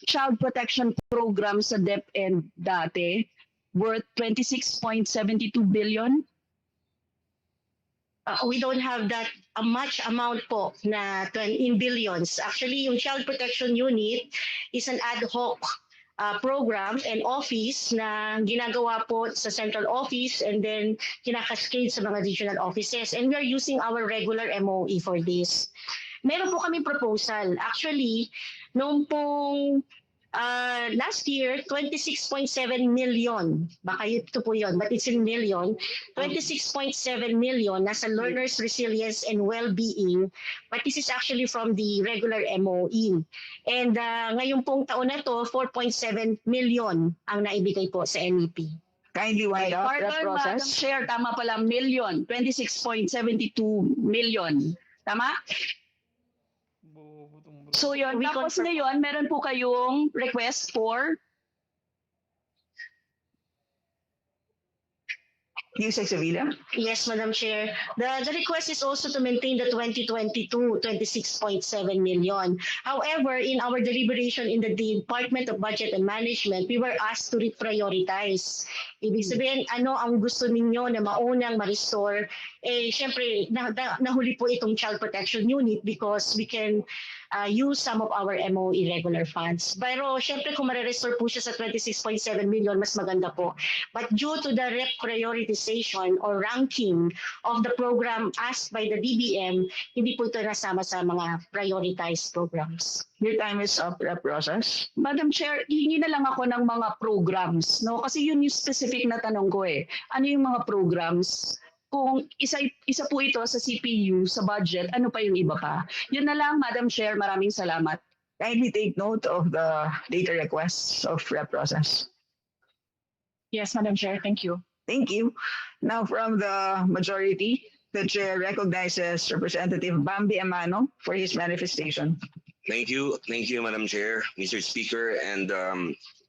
child protection program sa Dep-ed dati worth 26.72 billion? We don't have that much amount po na in billions. Actually, yung Child Protection Unit is an ad hoc program and office na ginagawa po sa central office and then kinakascade sa mga regional offices. And we are using our regular MOE for this. Meron po kami proposal. Actually, noong pong last year, 26.7 million. Baka ito po yun, but it's in million. 26.7 million nasa learners' resilience and well-being. But this is actually from the regular MOE. And ngayon pong taon na to, 4.7 million ang naibigay po sa NEP. Kindly wind up, Rep. Pardon, Madam Rosas. Chair, tama pala, million. 26.72 million. Tama? So yun, We tapos confirm. ngayon, meron po kayong request for Yusek Sevilla? Yes, Madam Chair. The request is also to maintain the 2022 26.7 million. However, in our deliberation in the Department of Budget and Management, we were asked to reprioritize. Ibig sabihin, ano ang gusto ninyo na maunang ma-restore? Siyempre, nahuli po itong Child Protection Unit because we can use some of our MOE regular funds. Pero siyempre, kung ma-restore po siya sa 26.7 million, mas maganda po. But due to the reprioritization or ranking of the program asked by the DBM, hindi po ito nasama sa mga prioritized programs. Your time is up, Rep. Rosas. Madam Chair, hihingi na lang ako ng mga programs, no? Kasi yun yung specific na tanong ko eh. Ano yung mga programs? Kung isa po ito sa CPU, sa budget, ano pa yung iba pa? Yun na lang, Madam Chair. Maraming salamat. Kindly take note of the data requests of Rep. Rosas. Yes, Madam Chair, thank you. Thank you. Now from the majority, the chair recognizes Representative Bambi Amano for his manifestation. Thank you, Madam Chair, Mr. Speaker, and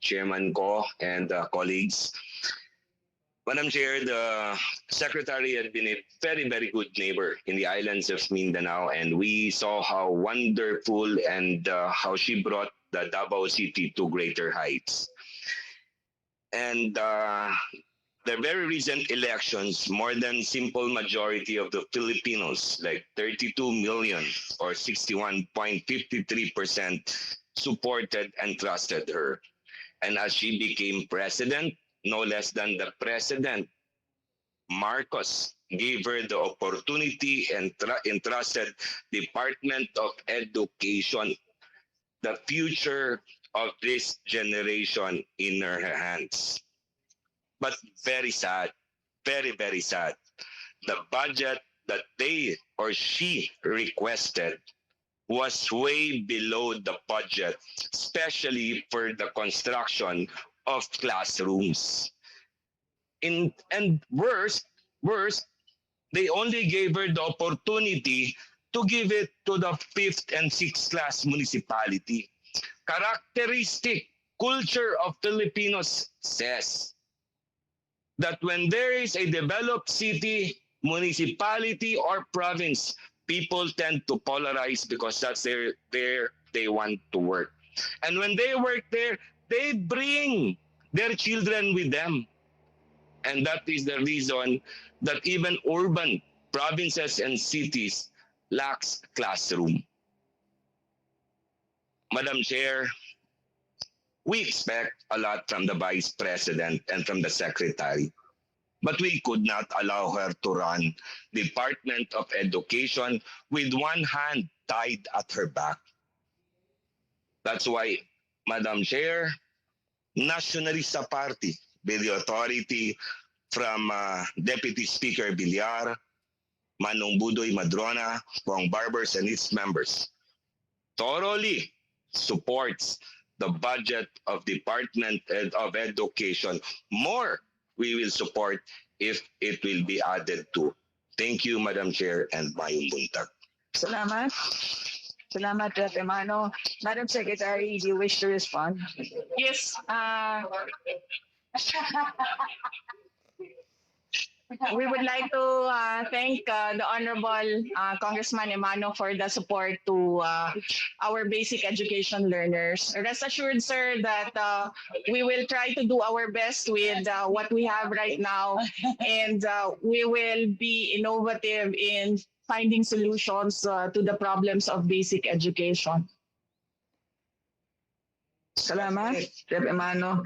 Chairman Ko and colleagues. Madam Chair, the Secretary had been a very, very good neighbor in the islands of Mindanao, and we saw how wonderful and how she brought the Davao City to greater heights. And the very recent elections, more than simple majority of the Filipinos, like 32 million or 61.53%, supported and trusted her. And as she became president, no less than the president, Marcos, gave her the opportunity and entrusted Department of Education, the future of this generation, in her hands. But very sad, very, very sad. The budget that they or she requested was way below the budget, especially for the construction of classrooms. And worse, they only gave her the opportunity to give it to the 5th and 6th class municipality. Characteristic culture of Filipinos says that when there is a developed city, municipality, or province, people tend to polarize because that's where they want to work. And when they work there, they bring their children with them. And that is the reason that even urban provinces and cities lacks classroom. Madam Chair, we expect a lot from the Vice President and from the Secretary, but we could not allow her to run Department of Education with one hand tied at her back. That's why, Madam Chair, Nationalista Party, with the authority from Deputy Speaker Villar, Manong Budoy Madrona, Bong Barbers, and its members, thoroughly supports the budget of Department of Education. More we will support if it will be added to. Thank you, Madam Chair, and mayong buntag. Salamat. Salamat, Rep. Emano. Madam Secretary, do you wish to respond? Yes. We would like to thank the Honorable Congressman Emano for the support to our basic education learners. Rest assured, sir, that we will try to do our best with what we have right now, and we will be innovative in finding solutions to the problems of basic education. Salamat, Rep. Emano.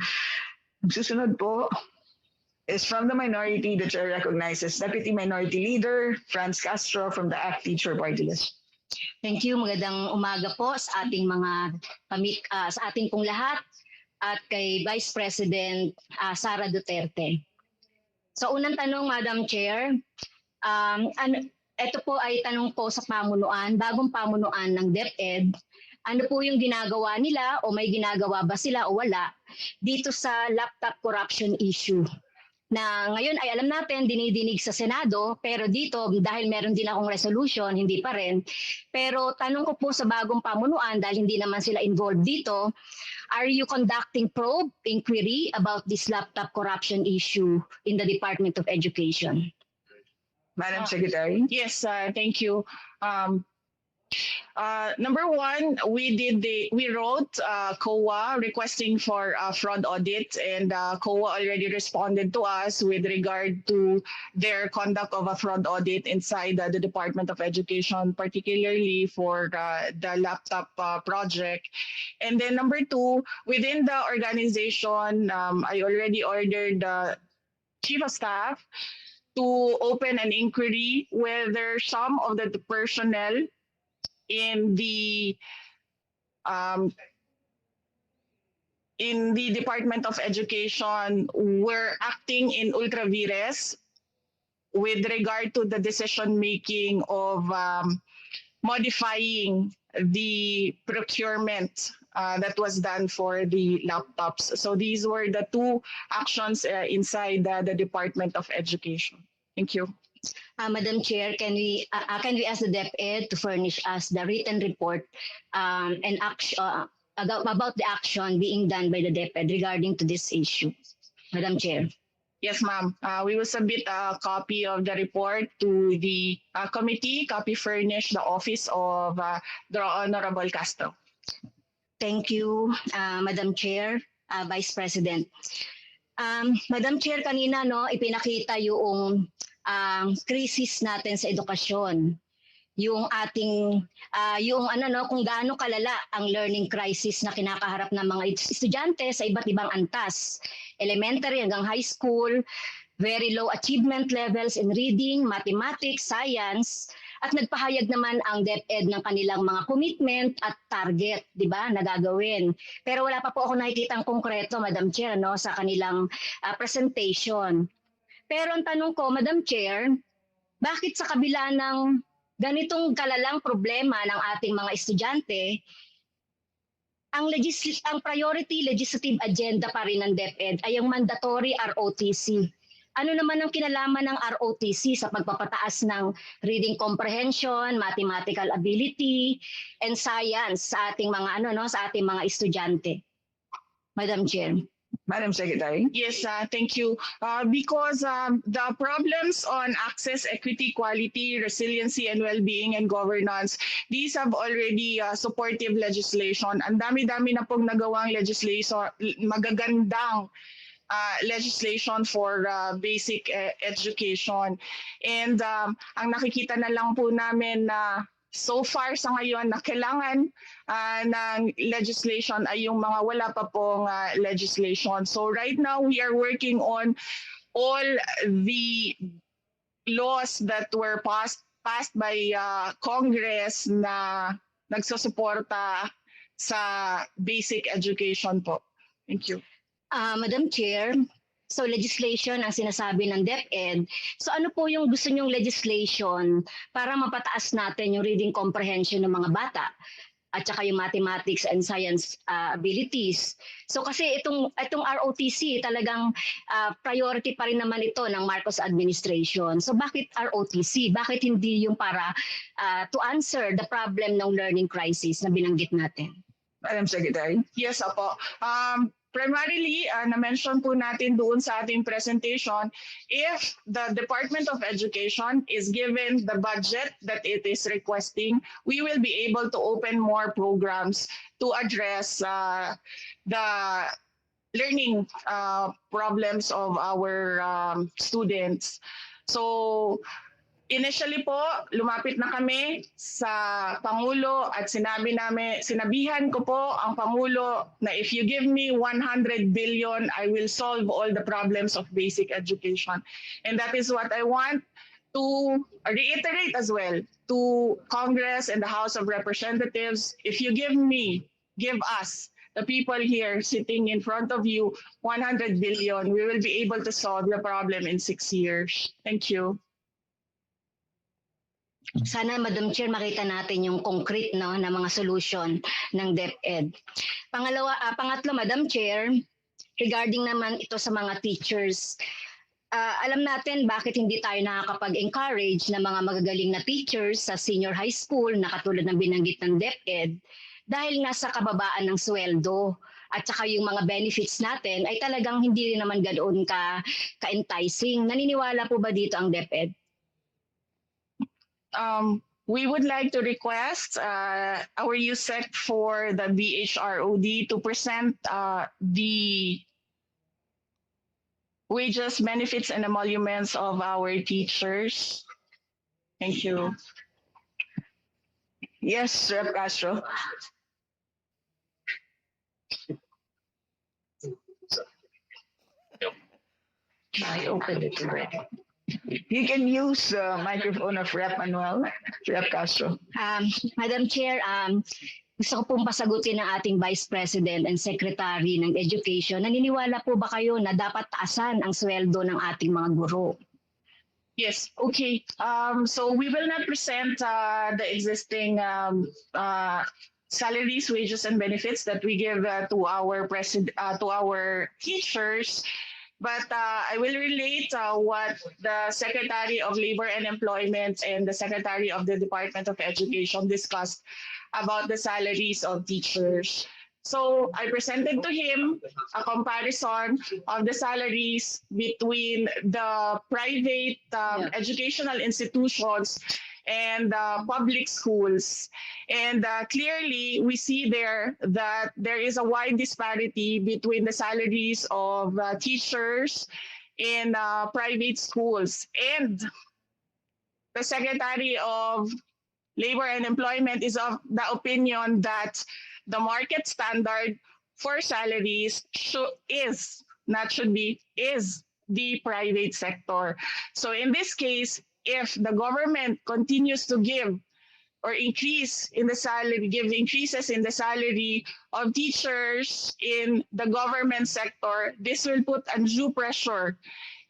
Susunod po is from the minority. The chair recognizes Deputy Minority Leader Franz Castro from the ACT Teacher Party List. Thank you. Magandang umaga po sa ating mga sa ating pong lahat at kay Vice President Sara Duterte. So unang tanong, Madam Chair, ito po ay tanong po sa pamunuan, bagong pamunuan ng Dep-ed. Ano po yung ginagawa nila o may ginagawa ba sila o wala dito sa laptop corruption issue? Na ngayon ay alam natin dinidinig sa Senado, pero dito dahil meron din akong resolution, hindi pa rin. Pero tanong ko po sa bagong pamunuan, dahil hindi naman sila involved dito, are you conducting probe inquiry about this laptop corruption issue in the Department of Education? Madam Secretary? Yes, thank you. Number one, we wrote COA requesting for a fraud audit, and COA already responded to us with regard to their conduct of a fraud audit inside the Department of Education, particularly for the laptop project. And then number two, within the organization, I already ordered the Chief of Staff to open an inquiry whether some of the personnel in the Department of Education were acting in ultra vires with regard to the decision making of modifying the procurement that was done for the laptops. So these were the two actions inside the Department of Education. Thank you. Madam Chair, can we ask the Dep-ed to furnish us the written report and action about the action being done by the Dep-ed regarding to this issue? Madam Chair. Yes, ma'am. We will submit a copy of the report to the committee, copy furnished the office of the Honorable Castro. Thank you, Madam Chair, Vice President. Madam Chair, kanina ipinakita yung krisis natin sa edukasyon. Yung ating kung gaano kalala ang learning crisis na kinakaharap ng mga estudyante sa iba't ibang antas, elementary hanggang high school, very low achievement levels in reading, mathematics, science, at nagpahayag naman ang Dep-ed ng kanilang mga commitment at target, di ba, na gagawin. Pero wala pa po ako nakikitang konkreto, Madam Chair, sa kanilang presentation. Pero ang tanong ko, Madam Chair, bakit sa kabila ng ganitong kalalang problema ng ating mga estudyante, ang priority legislative agenda pa rin ng Dep-ed ay ang mandatory ROTC. Ano naman ang kinalaman ng ROTC sa pagpapataas ng reading comprehension, mathematical ability, and science sa ating mga sa ating mga estudyante? Madam Chair. Madam Secretary. Yes, thank you. Because the problems on access, equity, quality, resiliency, and well-being and governance, these have already supportive legislation. Ang dami-dami na pong nagawang legislation, magagandang legislation for basic education. And ang nakikita na lang po namin na so far sa ngayon na kailangan ng legislation ay yung mga wala pa pong legislation. So right now we are working on all the laws that were passed by Congress na nagsusuporta sa basic education po. Thank you. Madam Chair, so legislation ang sinasabi ng Dep-ed. So ano po yung gusto nyong legislation para mapataas natin yung reading comprehension ng mga bata at saka yung mathematics and science abilities? So kasi itong ROTC talagang priority pa rin naman ito ng Marcos administration. So bakit ROTC? Bakit hindi yung para to answer the problem ng learning crisis na binanggit natin? Madam Secretary. Yes, apo. Primarily, na-mention po natin doon sa ating presentation, if the Department of Education is given the budget that it is requesting, we will be able to open more programs to address the learning problems of our students. So, initially po, lumapit na kami sa Pangulo at sinabihan ko po ang Pangulo na if you give me 100 billion, I will solve all the problems of basic education. And that is what I want to reiterate as well to Congress and the House of Representatives. If you give us, the people here sitting in front of you, 100 billion, we will be able to solve the problem in 6 years. Thank you. Sana, Madam Chair, makita natin yung concrete na mga solution ng Dep-ed. Pangatlo, Madam Chair, regarding naman ito sa mga teachers, alam natin bakit hindi tayo nakakapag-encourage ng mga magagaling na teachers sa senior high school na katulad ng binanggit ng Dep-ed dahil nga sa kababaan ng sweldo at saka yung mga benefits natin ay talagang hindi rin naman ganoon ka-enticing. Naniniwala po ba dito ang Dep-ed? We would like to request our USEC for the VHROD to present the wages, benefits, and emoluments of our teachers. Thank you. Yes, Rep. Castro. I opened it already. You can use the microphone of Rep. Manuel, Rep. Castro. Madam Chair, gusto ko pong pasagutin ng ating Vice President and Secretary ng Education. Naniniwala po ba kayo na dapat taasan ang sweldo ng ating mga guro? Yes, okay. So we will not present the existing salaries, wages, and benefits that we give to our teachers. But I will relate what the Secretary of Labor and Employment and the Secretary of the Department of Education discussed about the salaries of teachers. So I presented to him a comparison of the salaries between the private educational institutions and public schools. And clearly, we see there that there is a wide disparity between the salaries of teachers in private schools. And the Secretary of Labor and Employment is of the opinion that the market standard for salaries is the private sector. So in this case, if the government continues to give or increases in the salary of teachers in the government sector, this will put undue pressure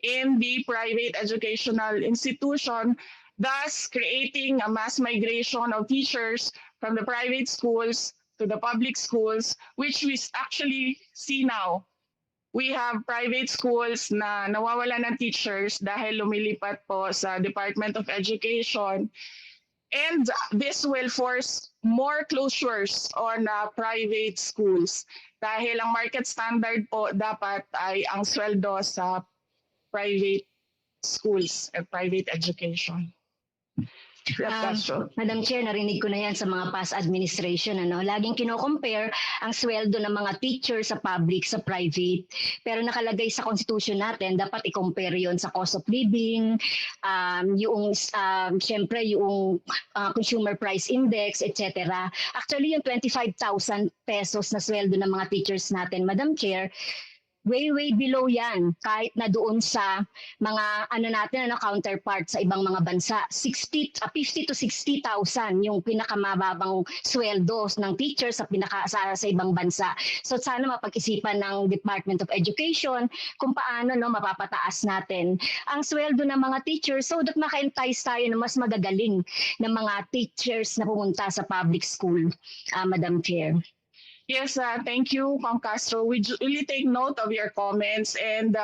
in the private educational institution, thus creating a mass migration of teachers from the private schools to the public schools, which we actually see now. We have private schools na nawawalan ng teachers dahil lumilipat po sa Department of Education. And this will force more closures on private schools. Dahil ang market standard po dapat ay ang sweldo sa private schools and private education. Madam Chair, narinig ko na yan sa mga past administration. Laging kino-compare ang sweldo ng mga teacher sa public, sa private. Pero nakalagay sa constitution natin, dapat i-compare yon sa cost of living, syempre yung consumer price index, etc. Actually, yung 25,000 pesos na sweldo ng mga teachers natin, Madam Chair, way below yan kahit na doon sa mga counterpart sa ibang mga bansa. 50 to 60,000 yung pinakamababang sweldo ng teachers sa ibang bansa. So sana mapag-isipan ng Department of Education kung paano mapapataas natin ang sweldo ng mga teachers so that maka-entice tayo na mas magagaling ng mga teachers na pumunta sa public school, Madam Chair. Yes, thank you, Kong Castro. We really take note of your comments and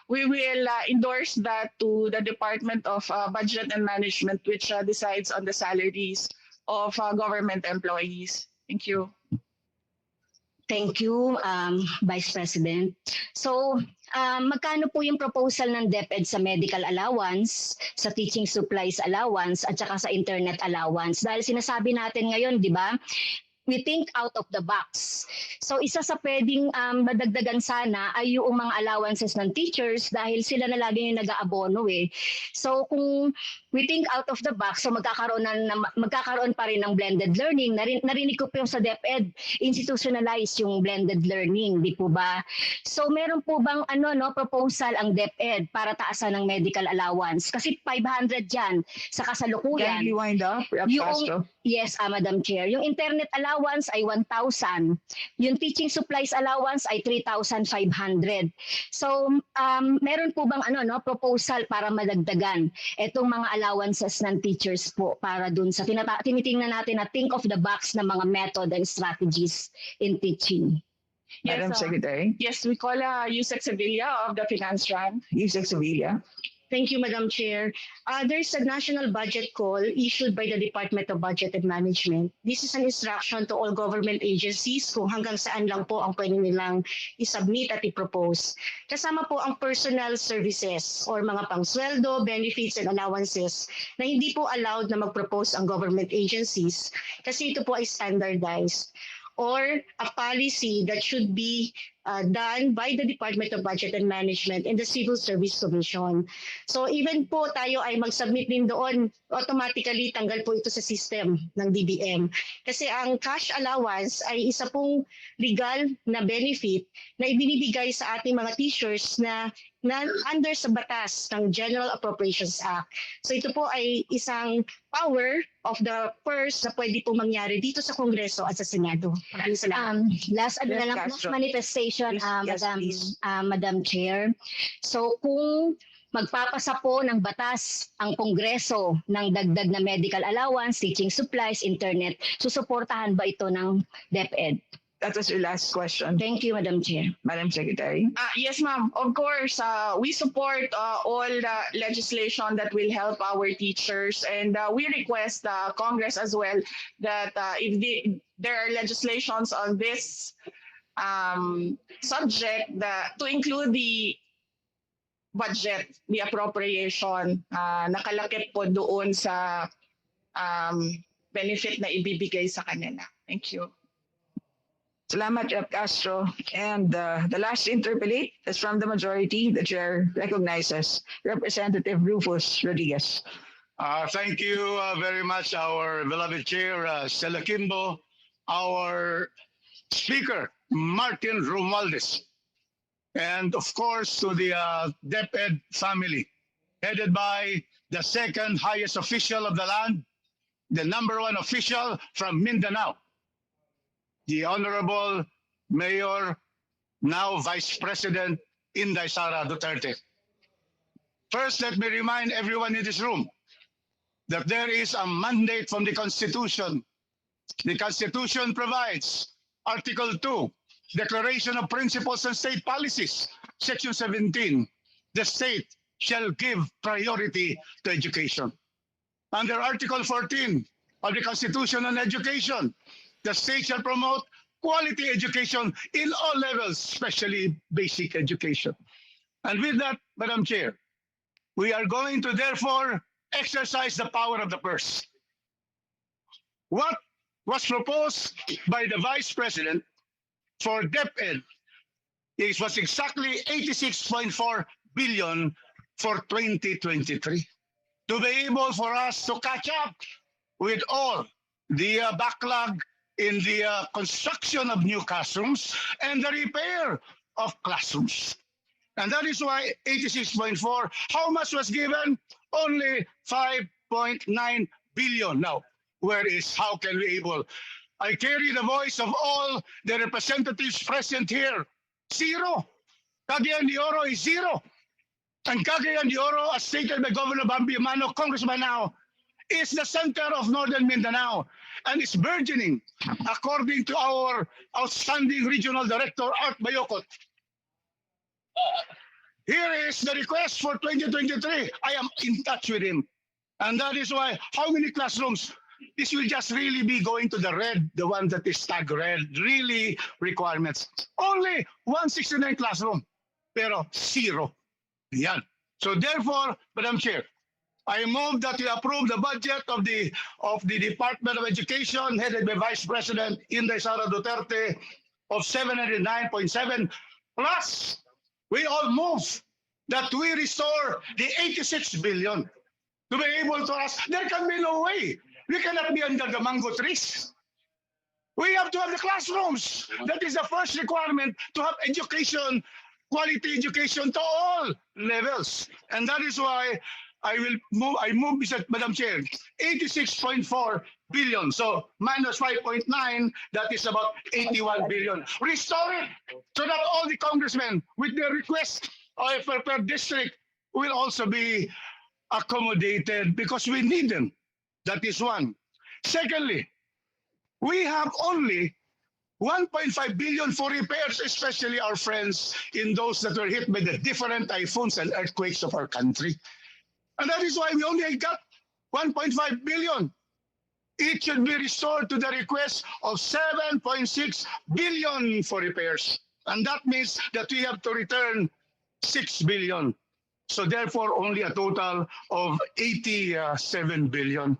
we will endorse that to the Department of Budget and Management, which decides on the salaries of government employees. Thank you. Thank you, Vice President. So, magkano po yung proposal ng Dep-ed sa medical allowance, sa teaching supplies allowance, at saka sa internet allowance? Dahil sinasabi natin ngayon, di ba, we think out of the box. So isa sa pwedeng madagdagan sana ay yung mga allowances ng teachers dahil sila na lagi yung nag-aabono eh. So kung we think out of the box, so magkakaroon pa rin ng blended learning. Narinig ko po sa Dep-ed, institutionalize yung blended learning, di po ba? So meron po bang proposal ang Dep-ed para taasan ng medical allowance? Kasi 500 yan sa kasalukuyan. Can you wind up, Castro? Yes, Madam Chair. Yung internet allowance ay 1,000. Yung teaching supplies allowance ay 3,500. So, meron po bang proposal para madagdagan itong mga allowances ng teachers po para dun sa tinitingnan natin na think of the box na mga method and strategies in teaching? Yes, Madam Secretary. Yes, we call Yusek Sevilla of the Finance Rank. Yusek Sevilla. Thank you, Madam Chair. There's a national budget call issued by the Department of Budget and Management. This is an instruction to all government agencies kung hanggang saan lang po ang pwede nilang isubmit at i-propose. Kasama po ang personal services or mga pangsweldo, benefits, and allowances na hindi po allowed na mag-propose ang government agencies kasi ito po ay standardized or a policy that should be done by the Department of Budget and Management and the Civil Service Commission. So even po tayo ay mag-submit din doon, automatically tanggal po ito sa system ng DBM. Kasi ang cash allowance ay isa pong legal na benefit na ibinibigay sa ating mga teachers na under sa batas ng General Appropriations Act. So ito po ay isang power of the purse na pwede po mangyari dito sa Kongreso at sa Senado. Last manifestation, Madam Chair. So kung magpapasa po ng batas ang Kongreso ng dagdag na medical allowance, teaching supplies, internet, susuportahan ba ito ng Dep-ed? That was your last question. Thank you, Madam Chair. Madam Secretary. Yes, ma'am. Of course, we support all the legislation that will help our teachers, and we request Congress as well that if there are legislations on this subject to include the budget, the appropriation, nakalakip po doon sa benefit na ibibigay sa kanila. Thank you. Salamat, Rep. Castro. And the last interpellate is from the majority. The chair recognizes Representative Rufus Rodriguez. Thank you very much, our beloved chair, Stella Kimbo, our speaker, Martin Romualdez, and of course to the Dep-ed family, headed by the second highest official of the land, the #1 official from Mindanao, the Honorable Mayor, now Vice President VPSara Duterte. First, let me remind everyone in this room that there is a mandate from the Constitution. The Constitution provides Article 2, Declaration of Principles and State Policies, Section 17, the state shall give priority to education. Under Article 14 of the Constitution on Education, the state shall promote quality education in all levels, especially basic education. And with that, Madam Chair, we are going to therefore exercise the power of the purse. What was proposed by the Vice President for Dep-ed was exactly 86.4 billion for 2023. To be able for us to catch up with all the backlog in the construction of new classrooms and the repair of classrooms. And that is why 86.4, how much was given? Only 5.9 billion. Now, where is, how can we able? I carry the voice of all the representatives present here. Zero. Cagayan de Oro is zero. And Cagayan de Oro, as stated by Governor Bambi Mano, Congressman now, is the center of Northern Mindanao and is burgeoning, according to our outstanding regional director, Art Bayokot. Here is the request for 2023. I am in touch with him. And that is why, how many classrooms? This will just really be going to the red, the one that is tag red, really requirements. Only 169 classroom, pero zero. Yan. So therefore, Madam Chair, I move that we approve the budget of the Department of Education, headed by Vice President VPSara Duterte, of 709.7, plus we all move that we restore the 86 billion to be able to ask. There can be no way. We cannot be under the mango trees. We have to have the classrooms. That is the first requirement, to have education, quality education to all levels. And that is why I move, Madam Chair, 86.4 billion. So minus 5.9, that is about 81 billion. Restore it so that all the congressmen with their request per district will also be accommodated, because we need them. That is one. Secondly, we have only 1.5 billion for repairs, especially our friends in those that were hit by the different typhoons and earthquakes of our country. And that is why we only got 1.5 billion. It should be restored to the request of 7.6 billion for repairs. And that means that we have to return 6 billion. So therefore, only a total of 87 billion.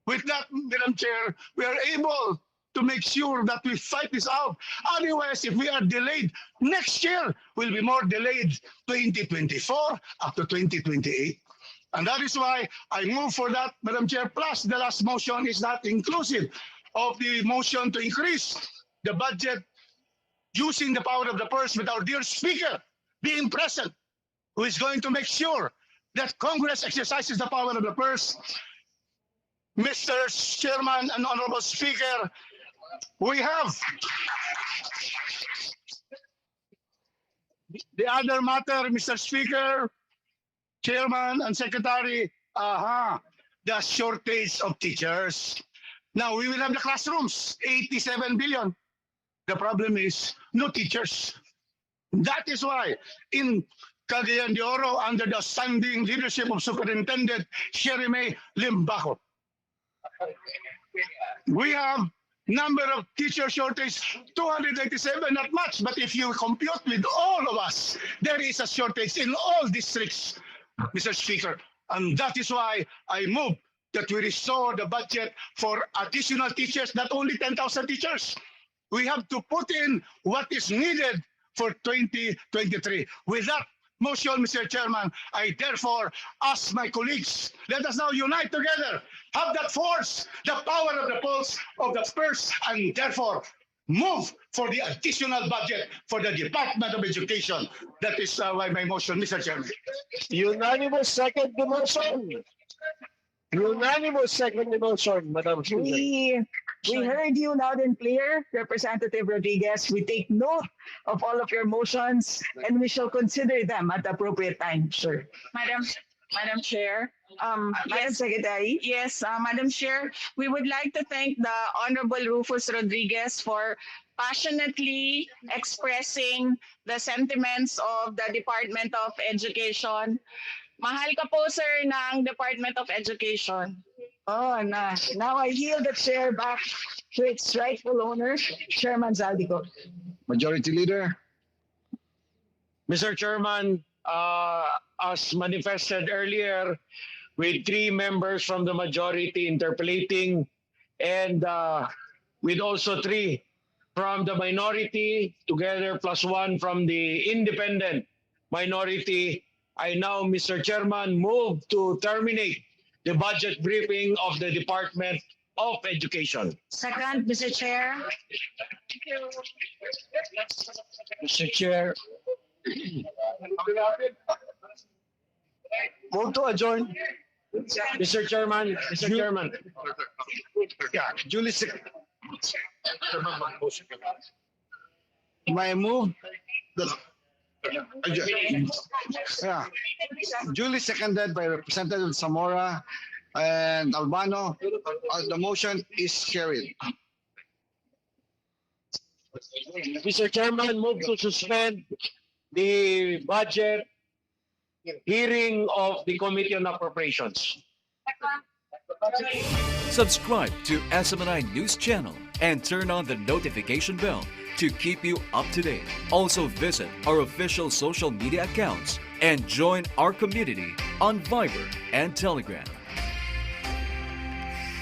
With that, Madam Chair, we are able to make sure that we fight this out. Otherwise, if we are delayed, next year will be more delayed, 2024 up to 2028. And that is why I move for that, Madam Chair. Plus, the last motion is not inclusive of the motion to increase the budget using the power of the purse, with our dear Speaker being present, who is going to make sure that Congress exercises the power of the purse. Mr. Chairman and Honorable Speaker, we have the other matter, Mr. Speaker, Chairman and Secretary, the shortage of teachers. Now we will have the classrooms, 87 billion. The problem is no teachers. That is why in Cagayan de Oro, under the standing leadership of Superintendent Sherry May Limbaco, we have number of teacher shortage, 297, not much. But if you compute with all of us, there is a shortage in all districts, Mr. Speaker. And that is why I move that we restore the budget for additional teachers, not only 10,000 teachers. We have to put in what is needed for 2023. With that motion, Mr. Chairman, I therefore ask my colleagues, let us now unite together, have that force, the power of the pulse of the purse, and therefore move for the additional budget for the Department of Education. That is why my motion, Mr. Chairman. Unanimous second the motion. Unanimous second the motion, Madam Speaker. We heard you loud and clear, Representative Rodriguez. We take note of all of your motions and we shall consider them at the appropriate time. Sure. Madam Chair. Madam Secretary. Yes, Madam Chair, we would like to thank the Honorable Rufus Rodriguez for passionately expressing the sentiments of the Department of Education. Mahal ka po, sir, ng Department of Education. Oh, now I yield the chair back to its rightful owner, Chairman Zaldico. Majority Leader. Mr. Chairman, as manifested earlier, with 3 members from the majority interpolating and with also 3 from the minority, together plus 1 from the independent minority, I now, Mr. Chairman, move to terminate the budget briefing of the Department of Education. Second, Mr. Chair. Mr. Chair, Move to adjourn. Mr. Chairman, Yeah, duly my move. Yeah, duly seconded by Representative Zamora and Albano. The motion is carried. Mr. Chairman, move to suspend the budget hearing of the Committee on Appropriations. Subscribe to SMNI News Channel and turn on the notification bell to keep you up to date. Also visit our official social media accounts and join our community on Viber and Telegram.